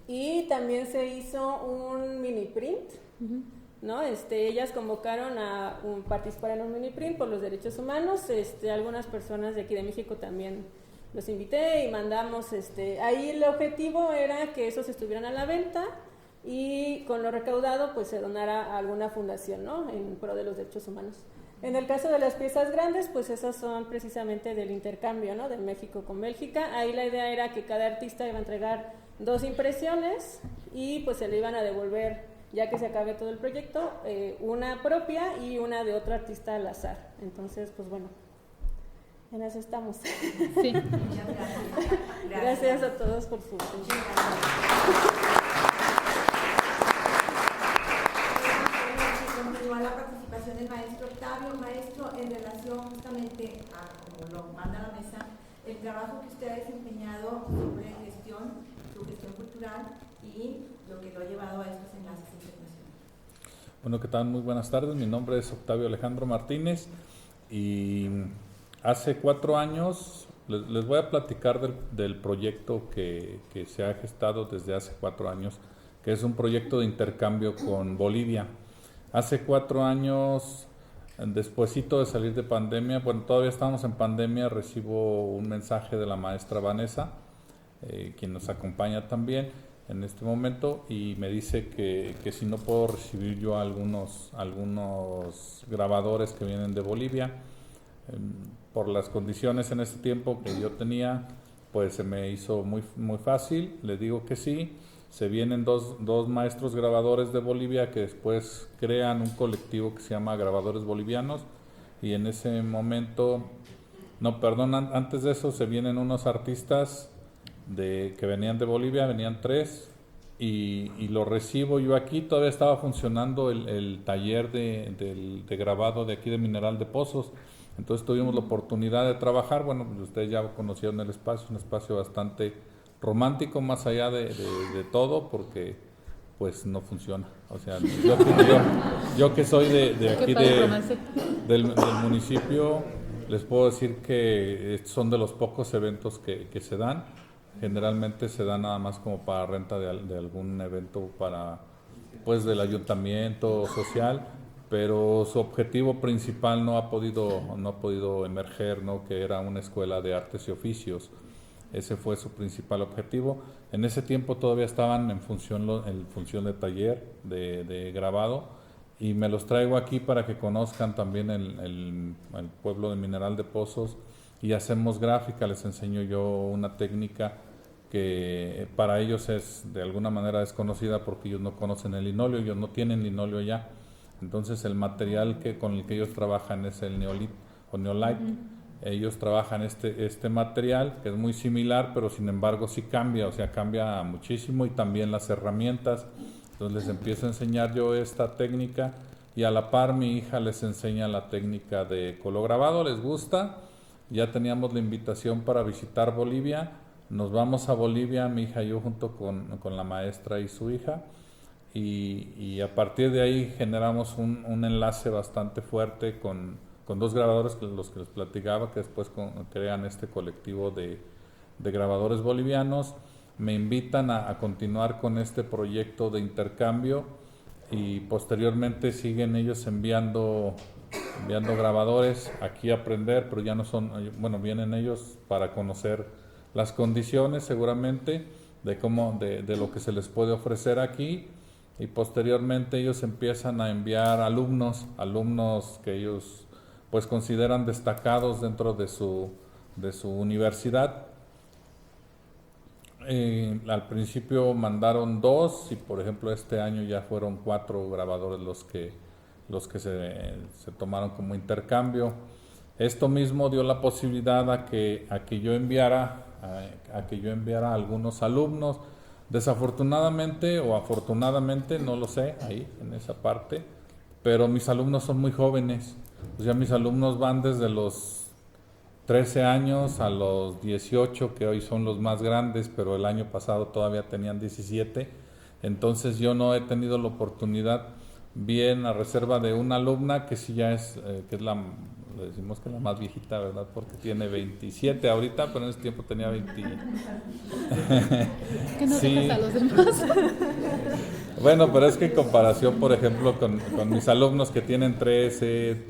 y también se hizo un mini print, ¿no? Ellas convocaron a participar en un mini print por los derechos humanos, algunas personas de aquí de México también los invité y mandamos, ahí el objetivo era que esos estuvieran a la venta y con lo recaudado pues se donará a alguna fundación, ¿no?, en pro de los derechos humanos. En el caso de las piezas grandes, pues esas son precisamente del intercambio, ¿no?, de México con Bélgica. Ahí la idea era que cada artista iba a entregar 2 impresiones y pues se le iban a devolver, ya que se acabe todo el proyecto, una propia y una de otro artista al azar. Entonces, pues bueno, en eso estamos. Sí. Gracias a todos por su atención. Continúa la participación del maestro Octavio. Maestro, en relación justamente a, como lo manda la mesa, el trabajo que usted ha desempeñado sobre gestión, su gestión cultural y lo que lo ha llevado a estos enlaces internacionales. Bueno, ¿qué tal? Muy buenas tardes. Mi nombre es Octavio Alejandro Martínez y hace 4 años les voy a platicar del proyecto que se ha gestado desde hace 4 años, que es un proyecto de intercambio con Bolivia. Hace 4 años, despuesito de salir de pandemia, bueno, todavía estamos en pandemia, recibo un mensaje de la maestra Vanessa, quien nos acompaña también en este momento, y me dice que si no puedo recibir yo algunos grabadores que vienen de Bolivia. Por las condiciones en ese tiempo que yo tenía, pues se me hizo muy fácil, le digo que sí. Se vienen dos maestros grabadores de Bolivia que después crean un colectivo que se llama Grabadores Bolivianos, y en ese momento, antes de eso se vienen unos artistas que venían de Bolivia, venían 3, y lo recibo yo aquí. Todavía estaba funcionando el taller de grabado de aquí de Mineral de Pozos, entonces tuvimos la oportunidad de trabajar. Bueno, pues ustedes ya conocieron el espacio, un espacio bastante romántico, más allá de todo, porque pues no funciona. O sea, yo que soy de aquí del municipio, les puedo decir que son de los pocos eventos que se dan. Generalmente se dan nada más como para renta de algún evento pues del ayuntamiento social, pero su objetivo principal no ha podido emerger, ¿no?, que era una escuela de artes y oficios. Ese fue su principal objetivo. En ese tiempo todavía estaban en función de taller de grabado, y me los traigo aquí para que conozcan también el pueblo de Mineral de Pozos, y hacemos gráfica. Les enseño yo una técnica que para ellos es de alguna manera desconocida, porque ellos no conocen el linóleo, ellos no tienen linóleo ya. Entonces el material con el que ellos trabajan es el neolite o neolite. Ellos trabajan este material, que es muy similar, pero sin embargo sí cambia, o sea, cambia muchísimo, y también las herramientas. Entonces les empiezo a enseñar yo esta técnica, y a la par mi hija les enseña la técnica de colograbado. Les gusta. Ya teníamos la invitación para visitar Bolivia. Nos vamos a Bolivia, mi hija y yo, junto con la maestra y su hija, y a partir de ahí generamos un enlace bastante fuerte con 2 grabadores, los que les platicaba, que después crean este colectivo de grabadores bolivianos. Me invitan a continuar con este proyecto de intercambio, y posteriormente siguen ellos enviando grabadores aquí a aprender, pero ya no son, bueno, vienen ellos para conocer las condiciones seguramente de lo que se les puede ofrecer aquí, y posteriormente ellos empiezan a enviar alumnos que ellos pues consideran destacados dentro de su universidad. Al principio mandaron 2, y por ejemplo este año ya fueron 4 grabadores los que se tomaron como intercambio. Esto mismo dio la posibilidad a que yo enviara a algunos alumnos. Desafortunadamente o afortunadamente, no lo sé, ahí en esa parte, pero mis alumnos son muy jóvenes. O sea, mis alumnos van desde los 13 años a los 18, que hoy son los más grandes, pero el año pasado todavía tenían 17. Entonces yo no he tenido la oportunidad, bien a reserva de una alumna que sí ya es, le decimos que es la más viejita, ¿verdad? Porque tiene 27 ahorita, pero en ese tiempo tenía 20. Que no sí. dejas a los demás. Bueno, pero es que en comparación, por ejemplo, con mis alumnos que tienen 13,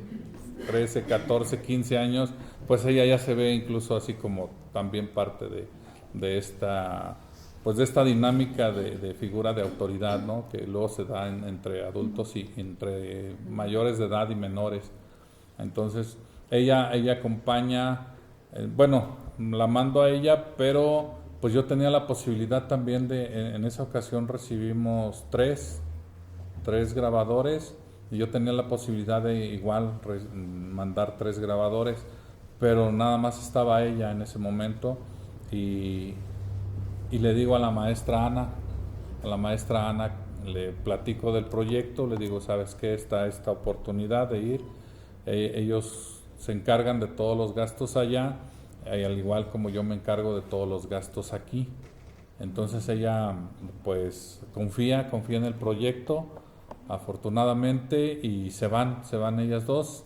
14, 15 años, pues ella ya se ve incluso así como también parte de esta pues de esta dinámica de figura de autoridad, ¿no? Que luego se da entre adultos y entre mayores de edad y menores. Entonces ella acompaña, bueno, la mando a ella, pero pues yo tenía la posibilidad también en esa ocasión recibimos tres grabadores, y yo tenía la posibilidad de igual mandar 3 grabadores, pero nada más estaba ella en ese momento, y le digo a la maestra Ana, le platico del proyecto, le digo, ¿sabes qué? Está esta oportunidad de ir, ellos se encargan de todos los gastos allá, al igual como yo me encargo de todos los gastos aquí. Entonces ella pues confía en el proyecto, afortunadamente, y se van ellas dos.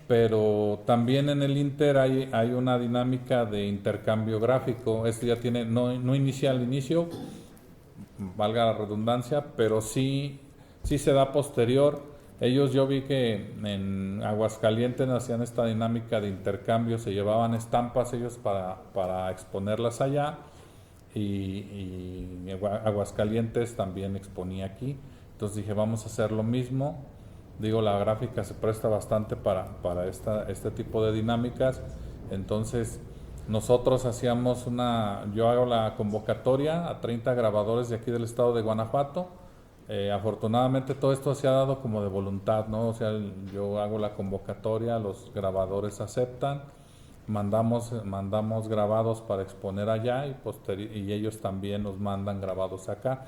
Pero también en el Inter hay una dinámica de intercambio gráfico. Esto ya tiene, no inicia al inicio, valga la redundancia, pero sí se da posterior. Yo vi que en Aguascalientes hacían esta dinámica de intercambio, se llevaban estampas ellos para exponerlas allá, y Aguascalientes también exponía aquí. Entonces dije, vamos a hacer lo mismo. Digo, la gráfica se presta bastante para este tipo de dinámicas. Entonces nosotros yo hago la convocatoria a 30 grabadores de aquí del estado de Guanajuato. Afortunadamente todo esto se ha dado como de voluntad, ¿no? O sea, yo hago la convocatoria, los grabadores aceptan, mandamos grabados para exponer allá, y ellos también nos mandan grabados acá.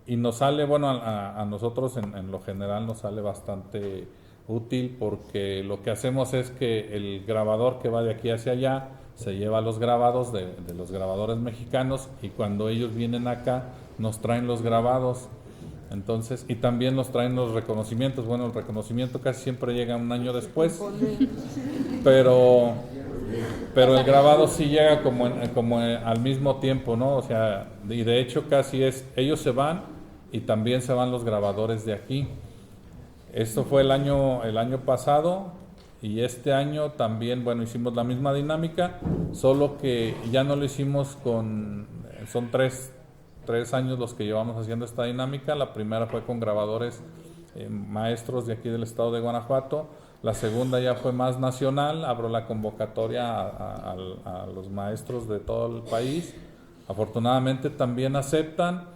Y nos sale, bueno, a nosotros en lo general nos sale bastante útil, porque lo que hacemos es que el grabador que va de aquí hacia allá se lleva los grabados de los grabadores mexicanos, y cuando ellos vienen acá nos traen los grabados. Entonces, y también nos traen los reconocimientos. Bueno, el reconocimiento casi siempre llega un año después, pero el grabado sí llega como al mismo tiempo, ¿no? O sea, y de hecho casi ellos se van y también se van los grabadores de aquí. Esto fue el año pasado, y este año también, bueno, hicimos la misma dinámica, solo que ya no lo hicimos son tres años los que llevamos haciendo esta dinámica. La primera fue con grabadores maestros de aquí del estado de Guanajuato. La segunda ya fue más nacional, abro la convocatoria a los maestros de todo el país. Afortunadamente también aceptan,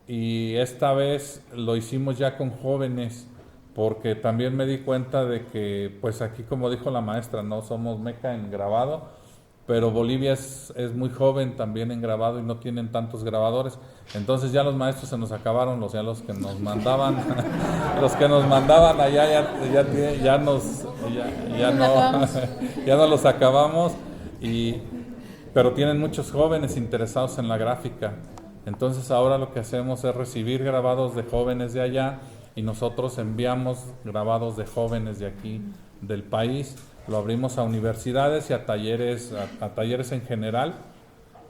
y esta vez lo hicimos ya con jóvenes, porque también me di cuenta de que, pues aquí, como dijo la maestra, no somos meca en grabado, pero Bolivia es muy joven también en grabado y no tienen tantos grabadores. Entonces ya los maestros se nos acabaron, los que nos mandaban allá ya no los acabamos, pero tienen muchos jóvenes interesados en la gráfica. Entonces ahora lo que hacemos es recibir grabados de jóvenes de allá, y nosotros enviamos grabados de jóvenes de aquí del país. Lo abrimos a universidades y a talleres en general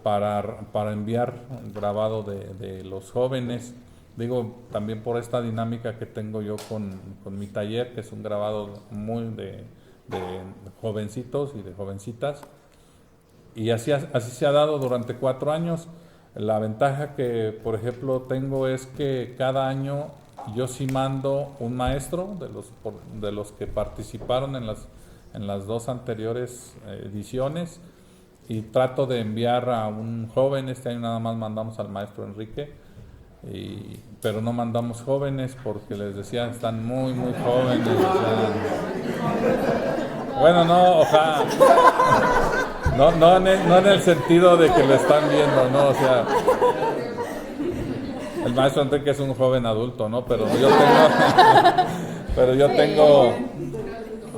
para enviar grabado de los jóvenes. Digo, también por esta dinámica que tengo yo con mi taller, que es un grabado muy de jovencitos y de jovencitas. Y así se ha dado durante 4 años. La ventaja que, por ejemplo, tengo es que cada año yo sí mando un maestro de los que participaron en las 2 anteriores ediciones, y trato de enviar a un joven. Este año nada más mandamos al maestro Enrique, pero no mandamos jóvenes porque les decía, están muy jóvenes. Bueno, no, ojalá. No en el sentido de que lo están viendo, no, o sea, el maestro Enrique es un joven adulto, ¿no? Pero yo tengo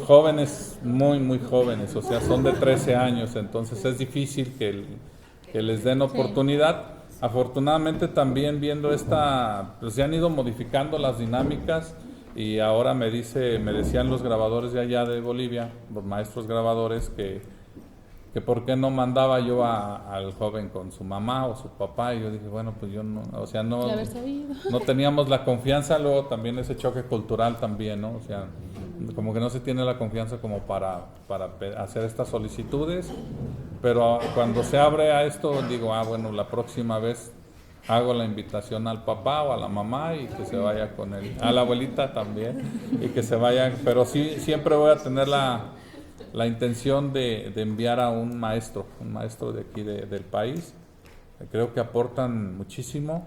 jóvenes muy jóvenes, o sea, son de 13 años, entonces es difícil que les den oportunidad. Afortunadamente también viendo pues se han ido modificando las dinámicas, y ahora me decían los grabadores de allá de Bolivia, los maestros grabadores, que por qué no mandaba yo al joven con su mamá o su papá, y yo dije, bueno, pues yo no, o sea, no teníamos la confianza. Luego también ese choque cultural también, ¿no? O sea, como que no se tiene la confianza como para hacer estas solicitudes, pero cuando se abre a esto, digo, bueno, la próxima vez hago la invitación al papá o a la mamá y que se vaya con él, a la abuelita también, y que se vayan, pero sí, siempre voy a tener la intención de enviar a un maestro de aquí del país. Creo que aportan muchísimo.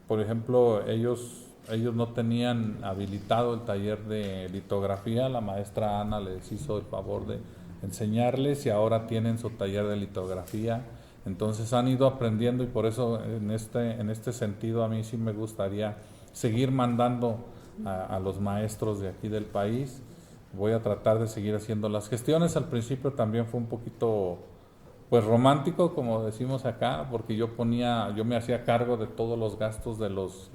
Por ejemplo, ellos no tenían habilitado el taller de litografía, la maestra Ana les hizo el favor de enseñarles y ahora tienen su taller de litografía. Entonces han ido aprendiendo y por eso en este sentido a mí sí me gustaría seguir mandando a los maestros de aquí del país. Voy a tratar de seguir haciendo las gestiones. Al principio también fue un poquito pues romántico, como decimos acá, porque yo me hacía cargo de todos los gastos de los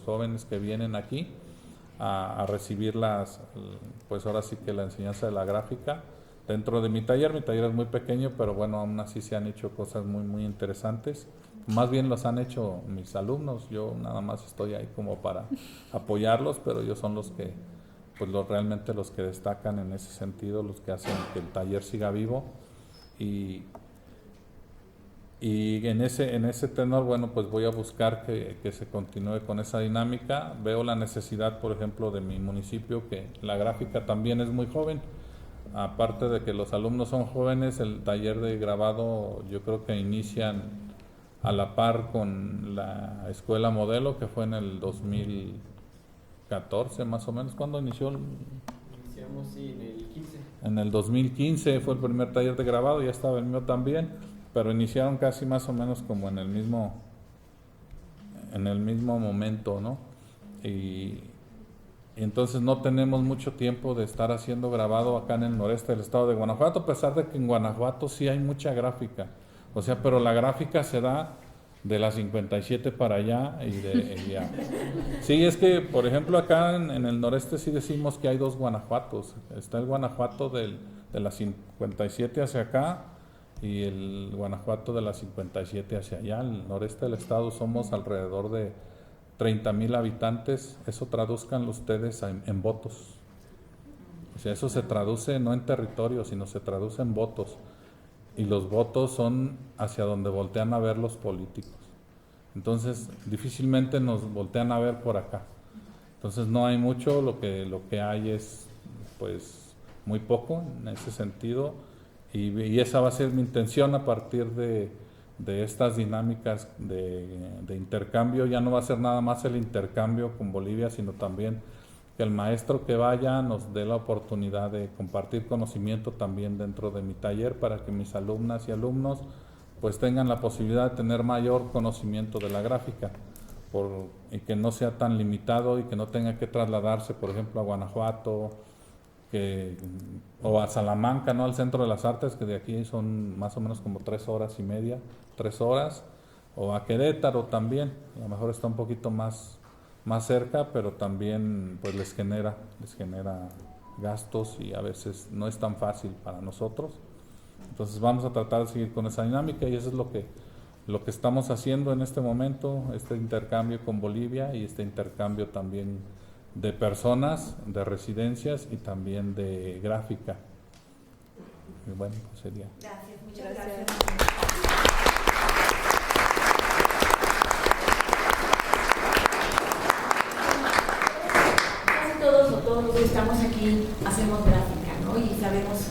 jóvenes que vienen aquí a recibir pues ahora sí que la enseñanza de la gráfica dentro de mi taller. Mi taller es muy pequeño, pero bueno, aún así se han hecho cosas muy, muy interesantes. Más bien los han hecho mis alumnos, yo nada más estoy ahí como para apoyarlos, pero ellos son los que, pues realmente los que destacan en ese sentido, los que hacen que el taller siga vivo. Y en ese tenor, bueno, pues voy a buscar que se continúe con esa dinámica. Veo la necesidad, por ejemplo, de mi municipio, que la gráfica también es muy joven. Aparte de que los alumnos son jóvenes, el taller de grabado yo creo que inician a la par con la escuela modelo, que fue en el 2014 más o menos. ¿Cuándo inició? Iniciamos en el 15. En el 2015 fue el primer taller de grabado, ya estaba el mío también, pero iniciaron casi más o menos como en el mismo momento, ¿no? Y entonces no tenemos mucho tiempo de estar haciendo grabado acá en el noreste del estado de Guanajuato, a pesar de que en Guanajuato sí hay mucha gráfica, o sea, pero la gráfica se da de la 57 para allá y ya. Sí, es que, por ejemplo, acá en el noreste sí decimos que hay dos Guanajuatos. Está el Guanajuato de la 57 hacia acá y el Guanajuato de la 57 hacia allá. En el noreste del estado somos alrededor de 30,000 habitantes. Eso traduzcanlo ustedes en votos. O sea, eso se traduce no en territorio, sino se traduce en votos. Y los votos son hacia donde voltean a ver los políticos. Entonces, difícilmente nos voltean a ver por acá. Entonces, no hay mucho, lo que hay es, pues, muy poco en ese sentido. Y esa va a ser mi intención a partir de estas dinámicas de intercambio. Ya no va a ser nada más el intercambio con Bolivia, sino también que el maestro que vaya nos dé la oportunidad de compartir conocimiento también dentro de mi taller para que mis alumnas y alumnos pues tengan la posibilidad de tener mayor conocimiento de la gráfica y que no sea tan limitado y que no tenga que trasladarse, por ejemplo, a Guanajuato o a Salamanca, ¿no? Al Centro de las Artes, que de aquí son más o menos como 3 horas y media, 3 horas, o a Querétaro también, a lo mejor está un poquito más cerca, pero también pues les genera gastos y a veces no es tan fácil para nosotros. Entonces vamos a tratar de seguir con esa dinámica y eso es lo que estamos haciendo en este momento, este intercambio con Bolivia y este intercambio también de personas, de residencias y también de gráfica. Y bueno, pues sería. Gracias, muchas gracias. Todos los que estamos aquí hacemos gráfica, ¿no? Y sabemos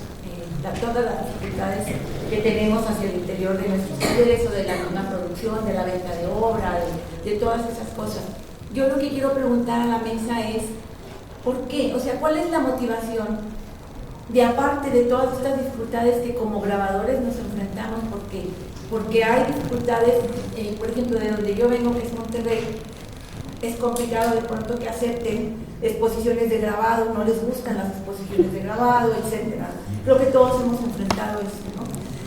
todas las dificultades que tenemos hacia el interior de nuestros talleres o de la misma producción, de la venta de obra, de todas esas cosas. Yo lo que quiero preguntar a la mesa es, ¿por qué? O sea, ¿cuál es la motivación de, aparte de todas estas dificultades que como grabadores nos enfrentamos? Porque hay dificultades, por ejemplo, de donde yo vengo, que es Monterrey, es complicado de pronto que acepten exposiciones de grabado, no les gustan las exposiciones de grabado, etcétera. Creo que todos hemos enfrentado eso, ¿no?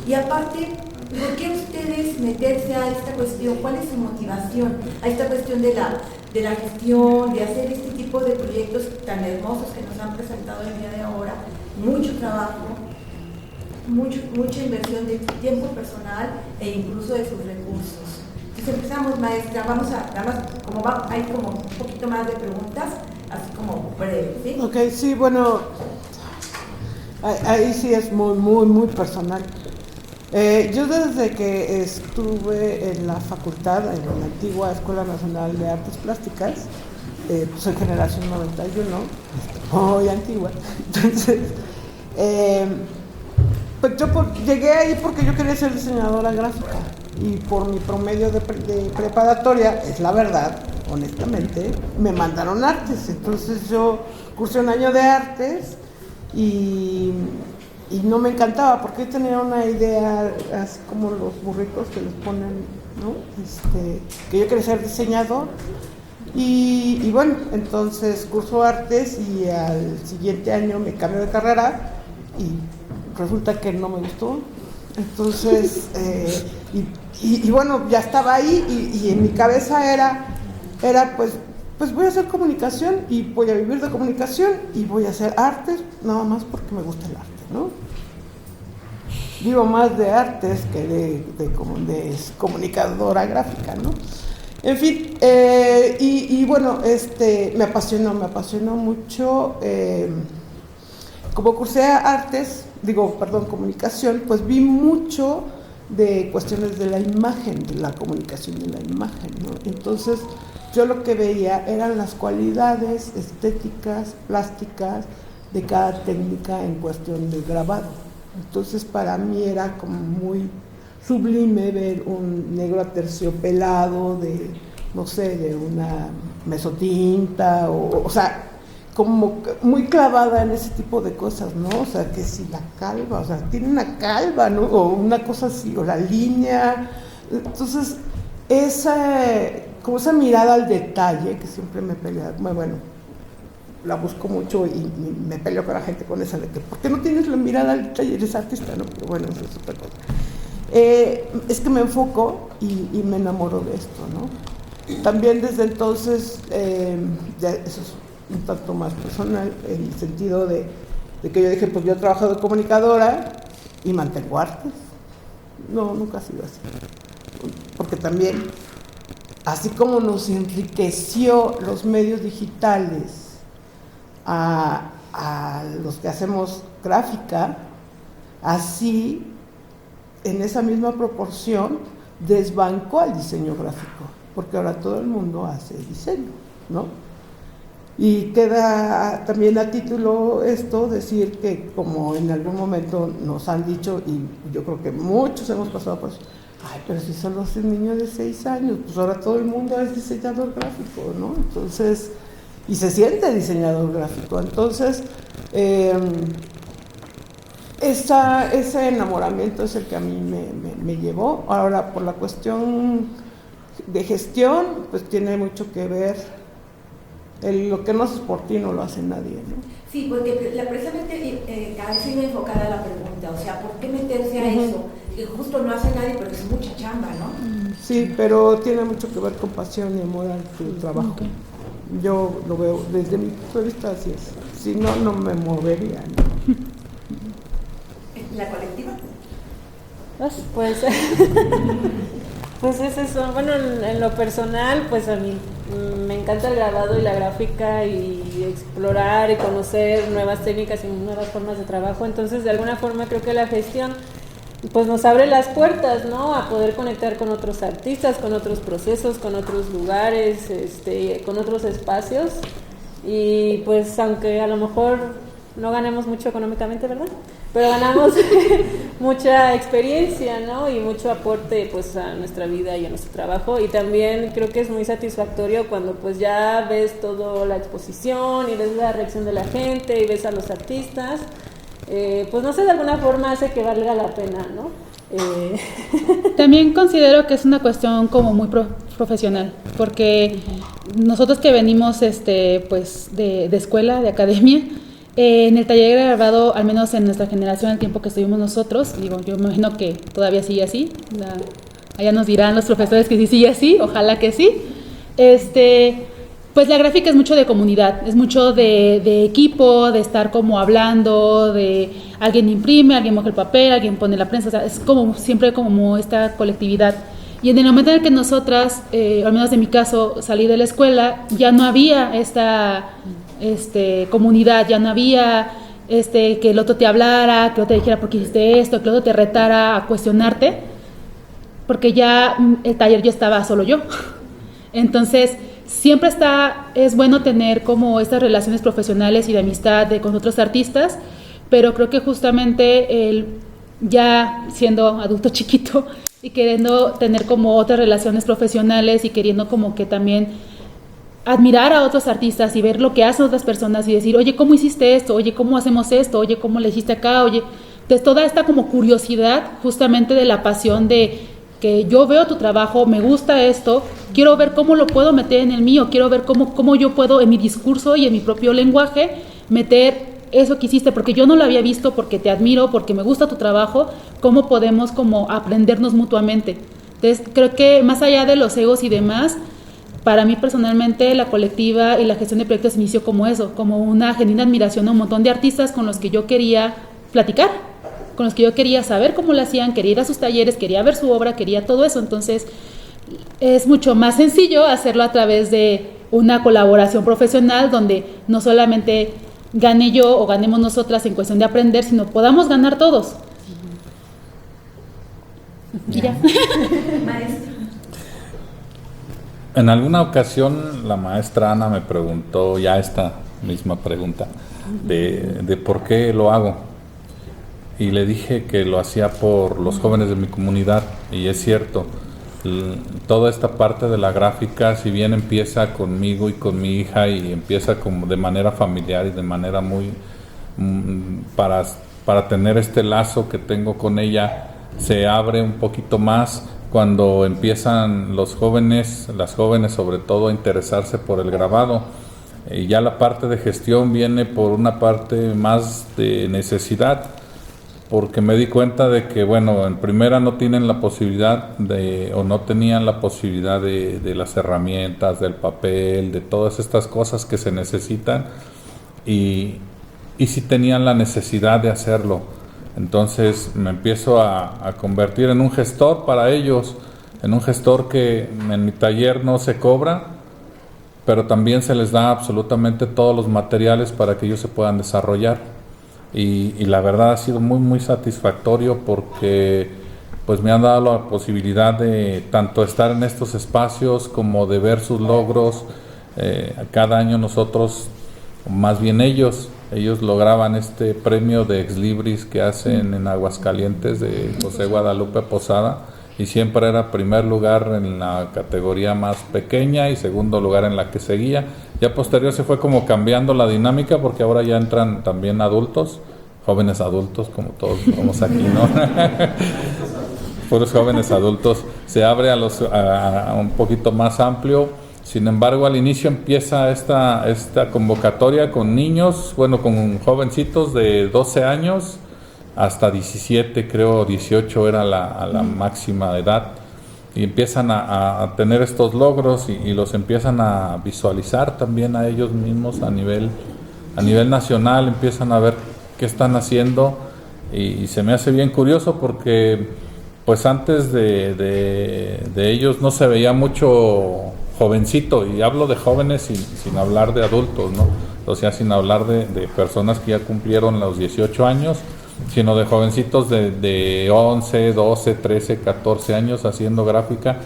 Y aparte, ¿por qué ustedes meterse a esta cuestión? ¿Cuál es su motivación a esta cuestión de la gestión, de hacer este tipo de proyectos tan hermosos que nos han presentado el día de ahora? Mucho trabajo, mucha inversión de tiempo personal e incluso de sus recursos. Entonces empezamos, maestra, vamos a, nada más, hay como un poquito más de preguntas, así como breve, ¿sí? Ok, sí, bueno, Ahí sí es muy personal. Yo desde que estuve en la facultad, en la antigua Escuela Nacional de Artes Plásticas, pues soy generación 91, muy antigua, entonces, pues yo llegué ahí porque yo quería ser diseñadora gráfica y por mi promedio de preparatoria, es la verdad, honestamente, me mandaron artes, entonces yo cursé un año de artes y no me encantaba porque yo tenía una idea así como los burritos que les ponen, ¿no? Que yo quería ser diseñador y bueno, entonces curso artes y al siguiente año me cambio de carrera y resulta que no me gustó, entonces y bueno, ya estaba ahí y en mi cabeza era pues voy a hacer comunicación y voy a vivir de comunicación y voy a hacer artes nada más porque me gusta el arte, ¿no? Vivo más de artes que de comunicadora gráfica, ¿no? En fin, y bueno, me apasionó mucho. Como cursé comunicación, pues vi mucho de cuestiones de la imagen, de la comunicación de la imagen, ¿no? Entonces, yo lo que veía eran las cualidades estéticas, plásticas de cada técnica en cuestión de grabado. Entonces para mí era como muy sublime ver un negro aterciopelado de, no sé, de una mesotinta, o sea, como muy clavada en ese tipo de cosas, ¿no? O sea, que si la calva, o sea, tiene una calva, ¿no? O una cosa así, o la línea. Entonces, como esa mirada al detalle, que siempre me pelea, bueno, la busco mucho y me peleo con la gente con esa de que, ¿por qué no tienes la mirada al detalle? Eres artista, ¿no? Pero bueno, eso es otra cosa. Es que me enfoco y me enamoro de esto, ¿no? También desde entonces, ya eso es un tanto más personal, en el sentido de que yo dije, pues yo he trabajado de comunicadora y mantengo artes. No, nunca ha sido así. Porque también, así como nos enriqueció los medios digitales a los que hacemos gráfica, así, en esa misma proporción, desbancó al diseño gráfico, porque ahora todo el mundo hace diseño, ¿no? Y queda también a título esto decir que, como en algún momento nos han dicho, y yo creo que muchos hemos pasado por eso, ay, pero si solo es un niño de 6 años, pues ahora todo el mundo es diseñador gráfico, ¿no? Entonces, y se siente diseñador gráfico. Entonces, ese enamoramiento es el que a mí me llevó. Ahora, por la cuestión de gestión, pues tiene mucho que ver, lo que no haces por ti no lo hace nadie, ¿no? Sí, porque precisamente a eso iba enfocada la pregunta, o sea, ¿por qué meterse a eso? Que justo no hace nadie, pero es mucha chamba, ¿no? Sí, pero tiene mucho que ver con pasión y amor al tu trabajo. Yo lo veo desde mi punto de vista, así es. Si no, no me movería, ¿no? ¿La colectiva? Pues es eso. Bueno, en lo personal, pues a mí me encanta el grabado y la gráfica y explorar y conocer nuevas técnicas y nuevas formas de trabajo. Entonces, de alguna forma, creo que la gestión pues nos abre las puertas, ¿no? A poder conectar con otros artistas, con otros procesos, con otros lugares, con otros espacios. Y pues aunque a lo mejor no ganemos mucho económicamente, ¿verdad? Pero ganamos mucha experiencia, ¿no? Y mucho aporte pues a nuestra vida y a nuestro trabajo. Y también creo que es muy satisfactorio cuando pues ya ves toda la exposición y ves la reacción de la gente y ves a los artistas. Pues no sé, de alguna forma hace que valga la pena, ¿no? También considero que es una cuestión como muy profesional, porque nosotros que venimos pues de escuela, de academia, en el taller grabado, al menos en nuestra generación, el tiempo que estuvimos nosotros, digo, yo me imagino que todavía sigue así, allá nos dirán los profesores que sí sigue así, ojalá que sí. Pues la gráfica es mucho de comunidad, es mucho de equipo, de estar como hablando, de alguien imprime, alguien moja el papel, alguien pone la prensa, o sea, es como siempre como esta colectividad. Y en el momento en el que nosotras, al menos en mi caso, salí de la escuela, ya no había esta comunidad, ya no había que el otro te hablara, que el otro te dijera por qué hiciste esto, que el otro te retara a cuestionarte, porque ya el taller yo estaba solo yo. Entonces, siempre es bueno tener como estas relaciones profesionales y de amistad con otros artistas, pero creo que justamente ya siendo adulto chiquito y queriendo tener como otras relaciones profesionales y queriendo como que también admirar a otros artistas y ver lo que hacen otras personas y decir, oye, ¿cómo hiciste esto? Oye, ¿cómo hacemos esto? Oye, ¿cómo le hiciste acá? Oye, de toda esta como curiosidad justamente de la pasión de que yo veo tu trabajo, me gusta esto, quiero ver cómo lo puedo meter en el mío, quiero ver cómo yo puedo en mi discurso y en mi propio lenguaje meter eso que hiciste, porque yo no lo había visto, porque te admiro, porque me gusta tu trabajo, cómo podemos como aprendernos mutuamente. Entonces, creo que más allá de los egos y demás, para mí personalmente la colectiva y la gestión de proyectos inició como eso, como una genuina admiración a un montón de artistas con los que yo quería platicar, con los que yo quería saber cómo lo hacían, quería ir a sus talleres, quería ver su obra, quería todo eso. Entonces, es mucho más sencillo hacerlo a través de una colaboración profesional donde no solamente gane yo o ganemos nosotras en cuestión de aprender, sino podamos ganar todos. Y ya. Maestro. En alguna ocasión la maestra Ana me preguntó ya esta misma pregunta de por qué lo hago. Y le dije que lo hacía por los jóvenes de mi comunidad, y es cierto. Toda esta parte de la gráfica, si bien empieza conmigo y con mi hija y empieza como de manera familiar y de manera muy para tener este lazo que tengo con ella, se abre un poquito más cuando empiezan los jóvenes, las jóvenes sobre todo, a interesarse por el grabado. Y ya la parte de gestión viene por una parte más de necesidad, porque me di cuenta de que, bueno, en primera no tienen la posibilidad o no tenían la posibilidad de las herramientas, del papel, de todas estas cosas que se necesitan, y sí tenían la necesidad de hacerlo. Entonces me empiezo a convertir en un gestor para ellos, en un gestor que en mi taller no se cobra, pero también se les da absolutamente todos los materiales para que ellos se puedan desarrollar. Y la verdad ha sido muy muy satisfactorio, porque pues me han dado la posibilidad de tanto estar en estos espacios como de ver sus logros. Cada año nosotros, más bien ellos lograban este premio de Ex Libris que hacen en Aguascalientes de José Guadalupe Posada, y siempre era primer lugar en la categoría más pequeña y segundo lugar en la que seguía. Ya posterior se fue como cambiando la dinámica, porque ahora ya entran también adultos, jóvenes adultos, como todos somos aquí, ¿no? Puros jóvenes adultos. Se abre a un poquito más amplio. Sin embargo, al inicio empieza esta convocatoria con niños, bueno, con jovencitos de 12 años hasta 17, creo 18 era la máxima edad, y empiezan a tener estos logros y los empiezan a visualizar también a ellos mismos a nivel nacional, empiezan a ver qué están haciendo, y se me hace bien curioso porque pues antes de ellos no se veía mucho jovencito, y hablo de jóvenes sin hablar de adultos, ¿no? O sea, sin hablar de personas que ya cumplieron los 18 años, sino de jovencitos de 11, 12, 13, 14 años haciendo gráfica.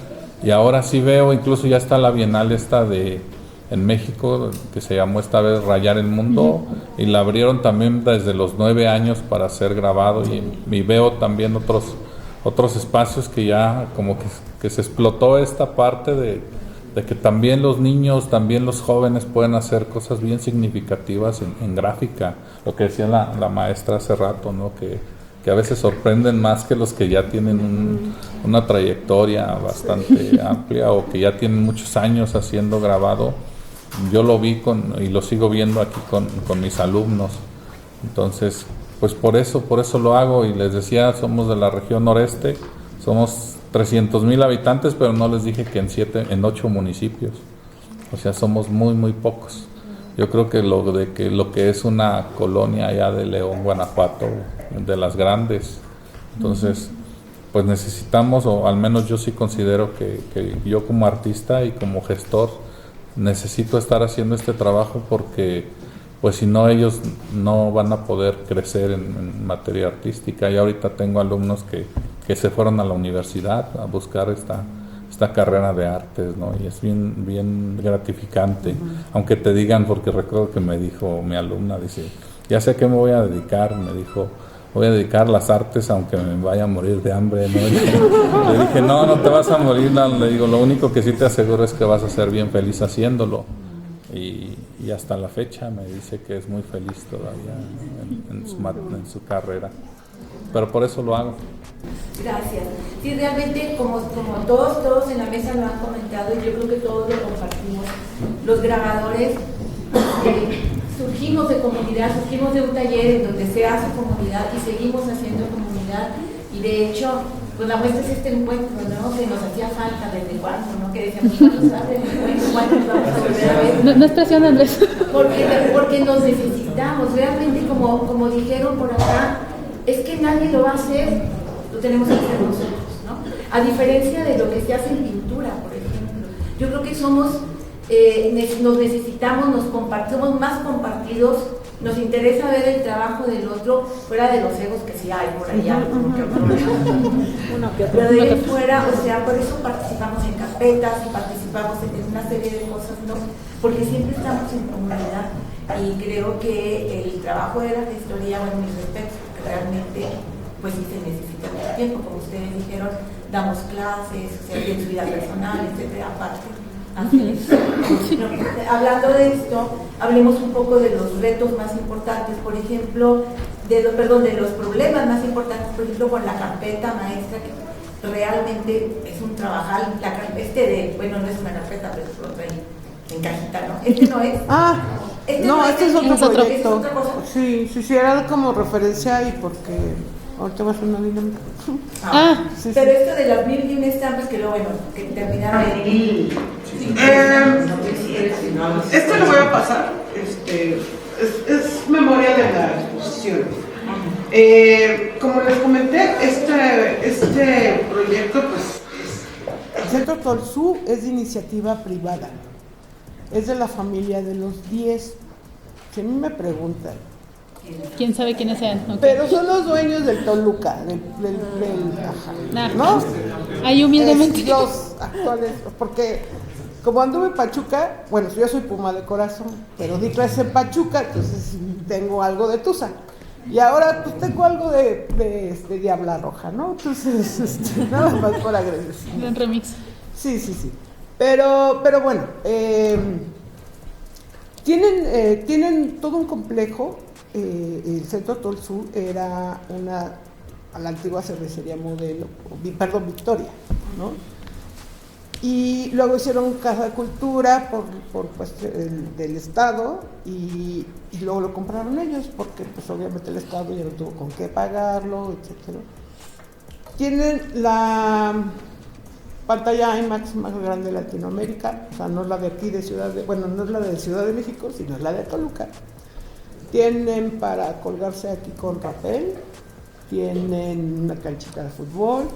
Y ahora sí veo, incluso ya está la Bienal en México, que se llamó esta vez Rayar el Mundo, y la abrieron también desde los 9 años para ser grabado, y veo también otros espacios que ya como que se explotó esta parte de que también los niños, también los jóvenes pueden hacer cosas bien significativas en gráfica. Lo que decía la maestra hace rato, ¿no? Que a veces sorprenden más que los que ya tienen una trayectoria bastante amplia, o que ya tienen muchos años haciendo grabado. Yo lo vi y lo sigo viendo aquí con mis alumnos. Entonces, pues por eso lo hago. Y les decía, somos de la región noreste, somos 300,000 habitantes, pero no les dije que en 8 municipios. O sea, somos muy muy pocos. Yo creo que lo que es una colonia allá de León, Guanajuato, de las grandes. Entonces, pues necesitamos, o al menos yo sí considero que yo como artista y como gestor necesito estar haciendo este trabajo, porque pues si no ellos no van a poder crecer en materia artística. Y ahorita tengo alumnos que se fueron a la universidad a buscar esta carrera de artes, ¿no? Y es bien gratificante, aunque te digan, porque recuerdo que me dijo mi alumna, dice, ya sé a qué me voy a dedicar, me dijo, voy a dedicar las artes aunque me vaya a morir de hambre, ¿no? Le dije, no te vas a morir, le digo, lo único que sí te aseguro es que vas a ser bien feliz haciéndolo. Y hasta la fecha me dice que es muy feliz todavía en su carrera, pero por eso lo hago. Gracias. Sí, realmente, como todos en la mesa lo han comentado, y yo creo que todos lo compartimos, los grabadores surgimos de comunidad, surgimos de un taller en donde se hace comunidad y seguimos haciendo comunidad, y de hecho, pues la muestra es este encuentro, ¿no? Que nos hacía falta desde cuándo, ¿no? Que decíamos, ¿cuándo se hace el encuentro? ¿Cuándo nos vamos a volver a ver? No es presión, Andrés. Porque nos necesitamos, realmente, como dijeron por acá, es que nadie lo va a hacer, lo tenemos que hacer nosotros, ¿no? A diferencia de lo que se hace en pintura, por ejemplo. Yo creo que nos necesitamos, somos más compartidos, nos interesa ver el trabajo del otro, fuera de los egos que sí hay por allá, pero de ahí fuera, o sea, por eso participamos en carpetas y participamos en una serie de cosas, ¿no? Porque siempre estamos en comunidad, y creo que el trabajo de la gestoría, bueno, mis respetos, porque realmente pues sí se necesita mucho tiempo, como ustedes dijeron, damos clases, o sea, tienen su vida personal, etcétera, aparte. Hablando de esto, hablemos un poco de los retos más importantes, por ejemplo, de los problemas más importantes, por ejemplo, con la carpeta maestra, que realmente es un trabajal, bueno, no es una carpeta, pero lo trae en cajita, ¿no? Este no es. Este es otro proyecto. Es otra cosa. Sí, era como referencia y porque ahorita va a ser una dinámica. Sí, pero esto de las 1001 estampas que luego, bueno, que terminaron en Este lo voy a pasar. Es memoria de la exposición. Como les comenté, este proyecto, pues, el Centro Tolsu es de iniciativa privada. Es de la familia de los 10. Si a mí me preguntan, ¿quién sabe quiénes sean? Okay. Pero son los dueños del Toluca, ¿no? Ahí humildemente. Los actuales, porque como anduve en Pachuca, bueno, yo soy Puma de corazón, pero di clases en Pachuca, entonces tengo algo de Tusa. Y ahora pues tengo algo de Diabla Roja, ¿no? Entonces, nada más por agregar. Un remix. Sí. Pero bueno, tienen todo un complejo. El Centro Tolsu era a la antigua cervecería Modelo, Victoria, ¿no? Y luego hicieron Casa de Cultura por del Estado y luego lo compraron ellos porque pues obviamente el Estado ya no tuvo con qué pagarlo, etcétera. Tienen la pantalla IMAX más grande de Latinoamérica, o sea, no es la de aquí no es la de Ciudad de México, sino es la de Toluca. Tienen para colgarse aquí con rapel, tienen una canchita de fútbol,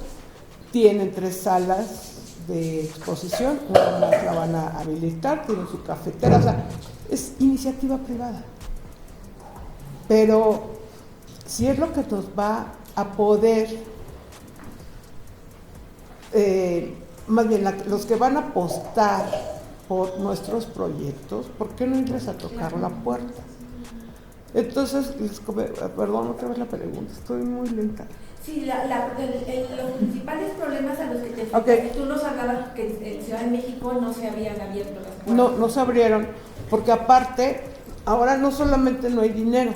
tienen 3 salas de exposición, una más la van a habilitar, tienen su cafetera, o sea, es iniciativa privada. Pero si es lo que nos va a poder, más bien los que van a apostar por nuestros proyectos, ¿por qué no irles a tocar la puerta? Entonces, perdón, otra vez la pregunta, estoy muy lenta. Sí, los principales problemas a los que te enfrentas, Okay. Tú nos hablabas que en Ciudad de México no se habían abierto las puertas. No se abrieron, porque aparte, ahora no solamente no hay dinero,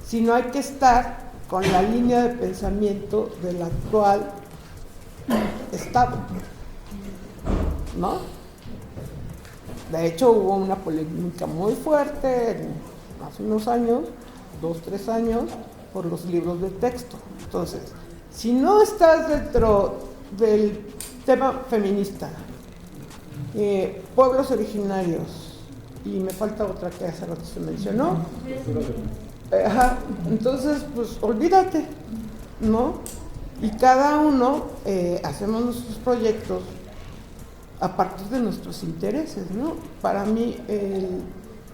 sino hay que estar con la línea de pensamiento del actual Estado, ¿no? De hecho, hubo una polémica muy fuerte hace unos años, 2-3 años, por los libros de texto. Entonces, si no estás dentro del tema feminista, pueblos originarios, y me falta otra que hace rato se mencionó, entonces, pues olvídate, ¿no? Y cada uno hacemos nuestros proyectos a partir de nuestros intereses, ¿no? Para mí,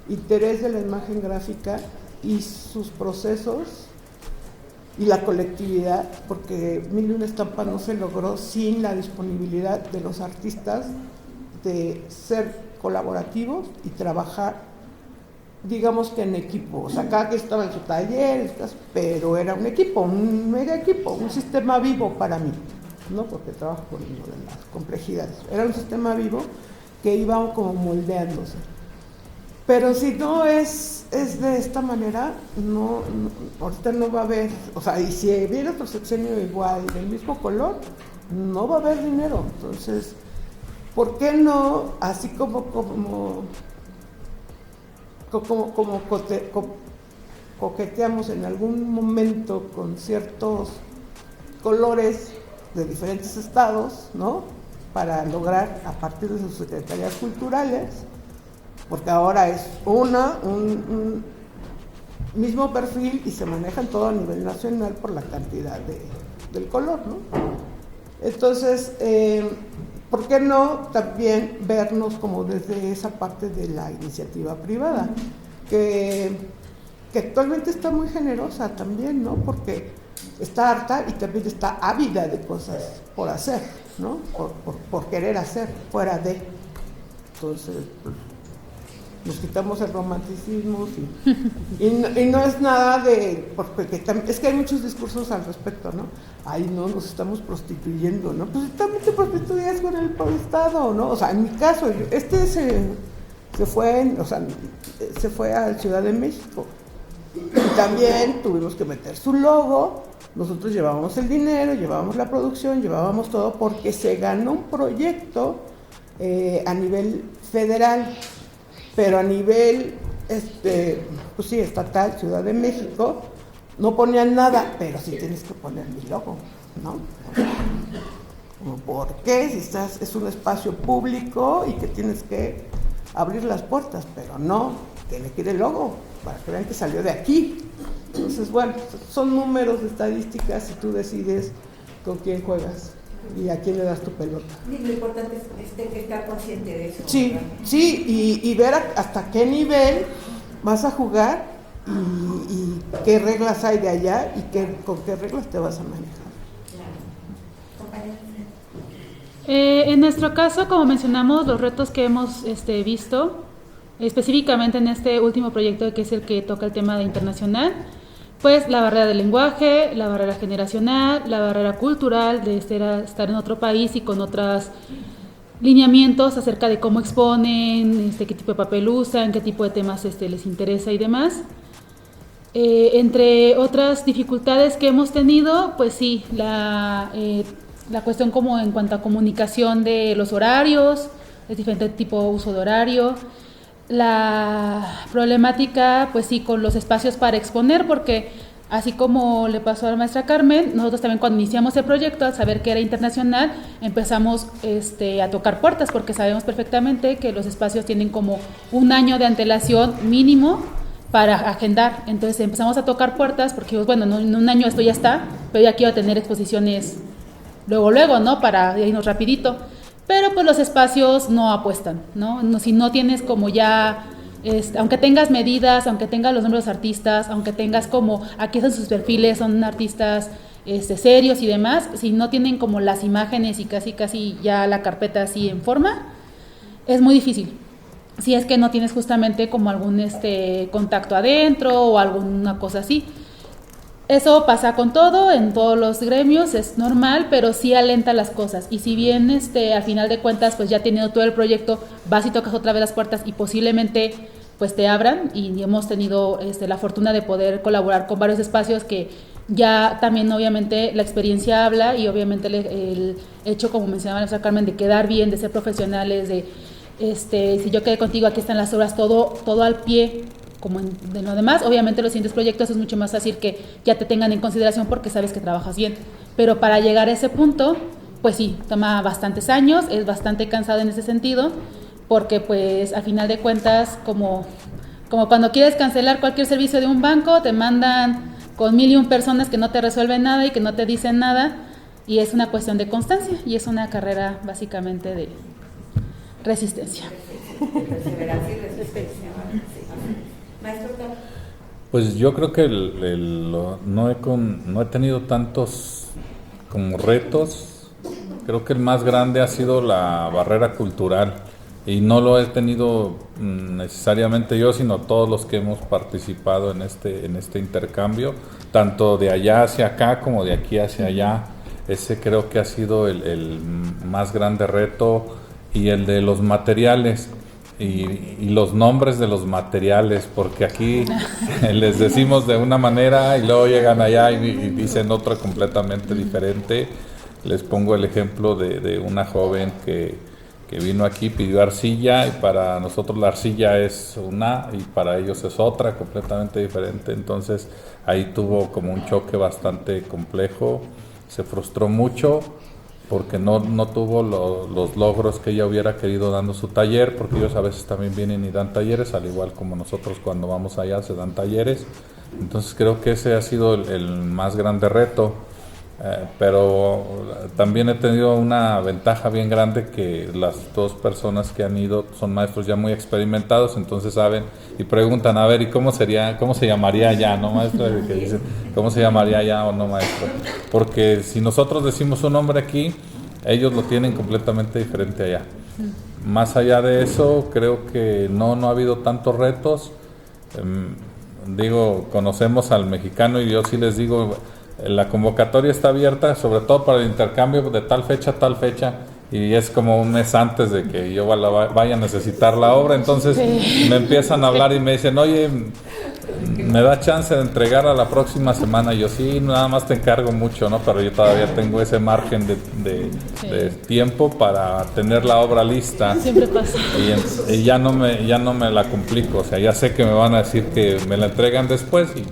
interés de la imagen gráfica y sus procesos y la colectividad, porque Mil y una estampa no se logró sin la disponibilidad de los artistas de ser colaborativos y trabajar, digamos que en equipo. O sea, cada quien estaba en su taller, pero era un equipo, un mega equipo, un sistema vivo para mí, ¿no? Porque trabajo con las complejidades. Era un sistema vivo que iba como moldeándose. Pero si no es de esta manera, no, ahorita no va a haber, o sea, y si viene otro sexenio igual, del mismo color, no va a haber dinero. Entonces, ¿por qué no, así como coqueteamos en algún momento con ciertos colores de diferentes estados, ¿no? Para lograr, a partir de sus secretarías culturales, porque ahora es un mismo perfil y se manejan todo a nivel nacional por la cantidad del color, ¿no? Entonces, ¿por qué no también vernos como desde esa parte de la iniciativa privada? Que actualmente está muy generosa también, ¿no? Porque está harta y también está ávida de cosas por hacer, ¿no? Por querer hacer, fuera de. Entonces, pues, nos quitamos el romanticismo y no es nada de, porque es que hay muchos discursos al respecto, ¿no? Ay, no, nos estamos prostituyendo, ¿no? Pues también te prostituyes con el Estado, ¿no? O sea, en mi caso, se fue a Ciudad de México y también tuvimos que meter su logo. Nosotros llevábamos el dinero, llevábamos la producción, llevábamos todo porque se ganó un proyecto a nivel federal. Pero a nivel, pues sí, estatal, Ciudad de México, no ponían nada, pero sí tienes que poner mi logo, ¿no? ¿Por qué? Si es un espacio público y que tienes que abrir las puertas, pero no, tiene que ir el logo, para que vean que salió de aquí. Entonces, bueno, son números de estadísticas y tú decides con quién juegas y a quién le das tu pelota. Y lo importante es que estar consciente de eso. Sí, ¿verdad? Sí, y ver hasta qué nivel vas a jugar y qué reglas hay de allá y con qué reglas te vas a manejar. Claro. En nuestro caso, como mencionamos, los retos que hemos visto, específicamente en este último proyecto que es el que toca el tema de internacional, pues la barrera del lenguaje, la barrera generacional, la barrera cultural de estar en otro país y con otros lineamientos acerca de cómo exponen, qué tipo de papel usan, qué tipo de temas les interesa y demás. Entre otras dificultades que hemos tenido, pues sí, la cuestión como en cuanto a comunicación de los horarios, es diferente tipo de uso de horario. La problemática, pues sí, con los espacios para exponer, porque así como le pasó a la maestra Carmen, nosotros también cuando iniciamos el proyecto, al saber que era internacional, empezamos a tocar puertas, porque sabemos perfectamente que los espacios tienen como un año de antelación mínimo para agendar. Entonces empezamos a tocar puertas, porque bueno, en un año esto ya está, pero ya quiero tener exposiciones luego, ¿no? Para irnos rapidito. Pero pues los espacios no apuestan, ¿no? Si no tienes como ya, aunque tengas medidas, aunque tengas los nombres de los artistas, aunque tengas como, aquí están sus perfiles, son artistas serios y demás, si no tienen como las imágenes y casi ya la carpeta así en forma, es muy difícil. Si es que no tienes justamente como algún contacto adentro o alguna cosa así. Eso pasa con todo, en todos los gremios, es normal, pero sí alenta las cosas. Y si bien al final de cuentas, pues ya teniendo todo el proyecto, vas y tocas otra vez las puertas y posiblemente pues te abran, y hemos tenido la fortuna de poder colaborar con varios espacios que ya también obviamente la experiencia habla, y obviamente el hecho, como mencionaba nuestra Carmen, de quedar bien, de ser profesionales, de si yo quedé contigo, aquí están las obras, todo al pie. Como de lo demás, obviamente los siguientes proyectos es mucho más fácil que ya te tengan en consideración porque sabes que trabajas bien, pero para llegar a ese punto, pues sí, toma bastantes años, es bastante cansado en ese sentido, porque pues al final de cuentas, como cuando quieres cancelar cualquier servicio de un banco, te mandan con 1001 personas que no te resuelven nada y que no te dicen nada, y es una cuestión de constancia, y es una carrera básicamente de resistencia. perseverancia y resistencia. Sí. Maestro Octavio. Pues yo creo que no he tenido tantos como retos. Creo que el más grande ha sido la barrera cultural y no lo he tenido necesariamente yo, sino todos los que hemos participado en este intercambio, tanto de allá hacia acá como de aquí hacia allá. Ese creo que ha sido el más grande reto, y el de los materiales. Y los nombres de los materiales, porque aquí les decimos de una manera y luego llegan allá y dicen otra completamente diferente. Les pongo el ejemplo de una joven que vino aquí, pidió arcilla, y para nosotros la arcilla es una y para ellos es otra completamente diferente. Entonces ahí tuvo como un choque bastante complejo, se frustró mucho porque no tuvo los logros que ella hubiera querido dando su taller, porque ellos a veces también vienen y dan talleres, al igual como nosotros cuando vamos allá se dan talleres. Entonces creo que ese ha sido el más grande reto, pero también he tenido una ventaja bien grande, que las dos personas que han ido son maestros ya muy experimentados, entonces saben y preguntan, a ver, ¿y cómo se llamaría allá, no, maestro? Que dicen, ¿cómo se llamaría allá o no, maestro? Porque si nosotros decimos un nombre aquí, ellos lo tienen completamente diferente allá. Más allá de eso, creo que no ha habido tantos retos. Conocemos al mexicano y yo sí les digo, la convocatoria está abierta, sobre todo para el intercambio de tal fecha a tal fecha, y es como un mes antes de que yo vaya a necesitar la obra. Entonces me empiezan a hablar y me dicen, oye, ¿me da chance de entregar a la próxima semana? Y yo, sí, nada más te encargo mucho, ¿no? Pero yo todavía tengo ese margen de tiempo para tener la obra lista. Siempre pasa. Y ya no me la complico, o sea, ya sé que me van a decir que me la entregan después y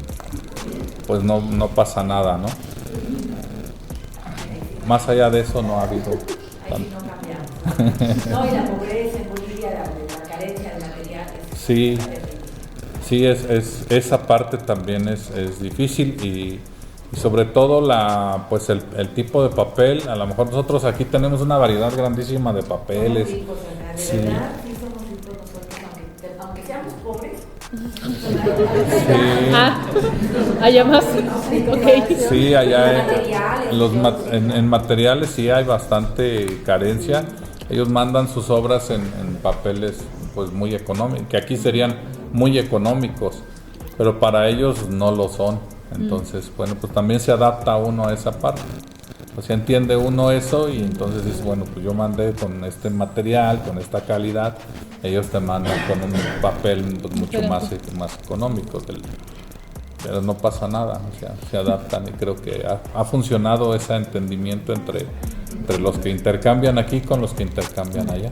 pues no pasa nada, ¿no? Más allá de eso no ha habido tanto. No, y la pobreza en Bolivia, la carencia de materiales. Sí, esa parte también es difícil, y sobre todo el tipo de papel. A lo mejor nosotros aquí tenemos una variedad grandísima de papeles. Somos ricos, de Sí. verdad, sí somos ricos nosotros, aunque seamos pobres. Allá más. Okay. Sí, allá Materiales, en materiales sí hay bastante carencia. Ellos mandan sus obras en papeles pues muy económicos, que aquí serían muy económicos, pero para ellos no lo son. Entonces, bueno, pues también se adapta uno a esa parte. O sea, entiende uno eso, y entonces dice, bueno, pues yo mandé con este material, con esta calidad, ellos te mandan con un papel pues, mucho más económico, pero no pasa nada, o sea, se adaptan, y creo que ha funcionado ese entendimiento entre los que intercambian aquí con los que intercambian allá.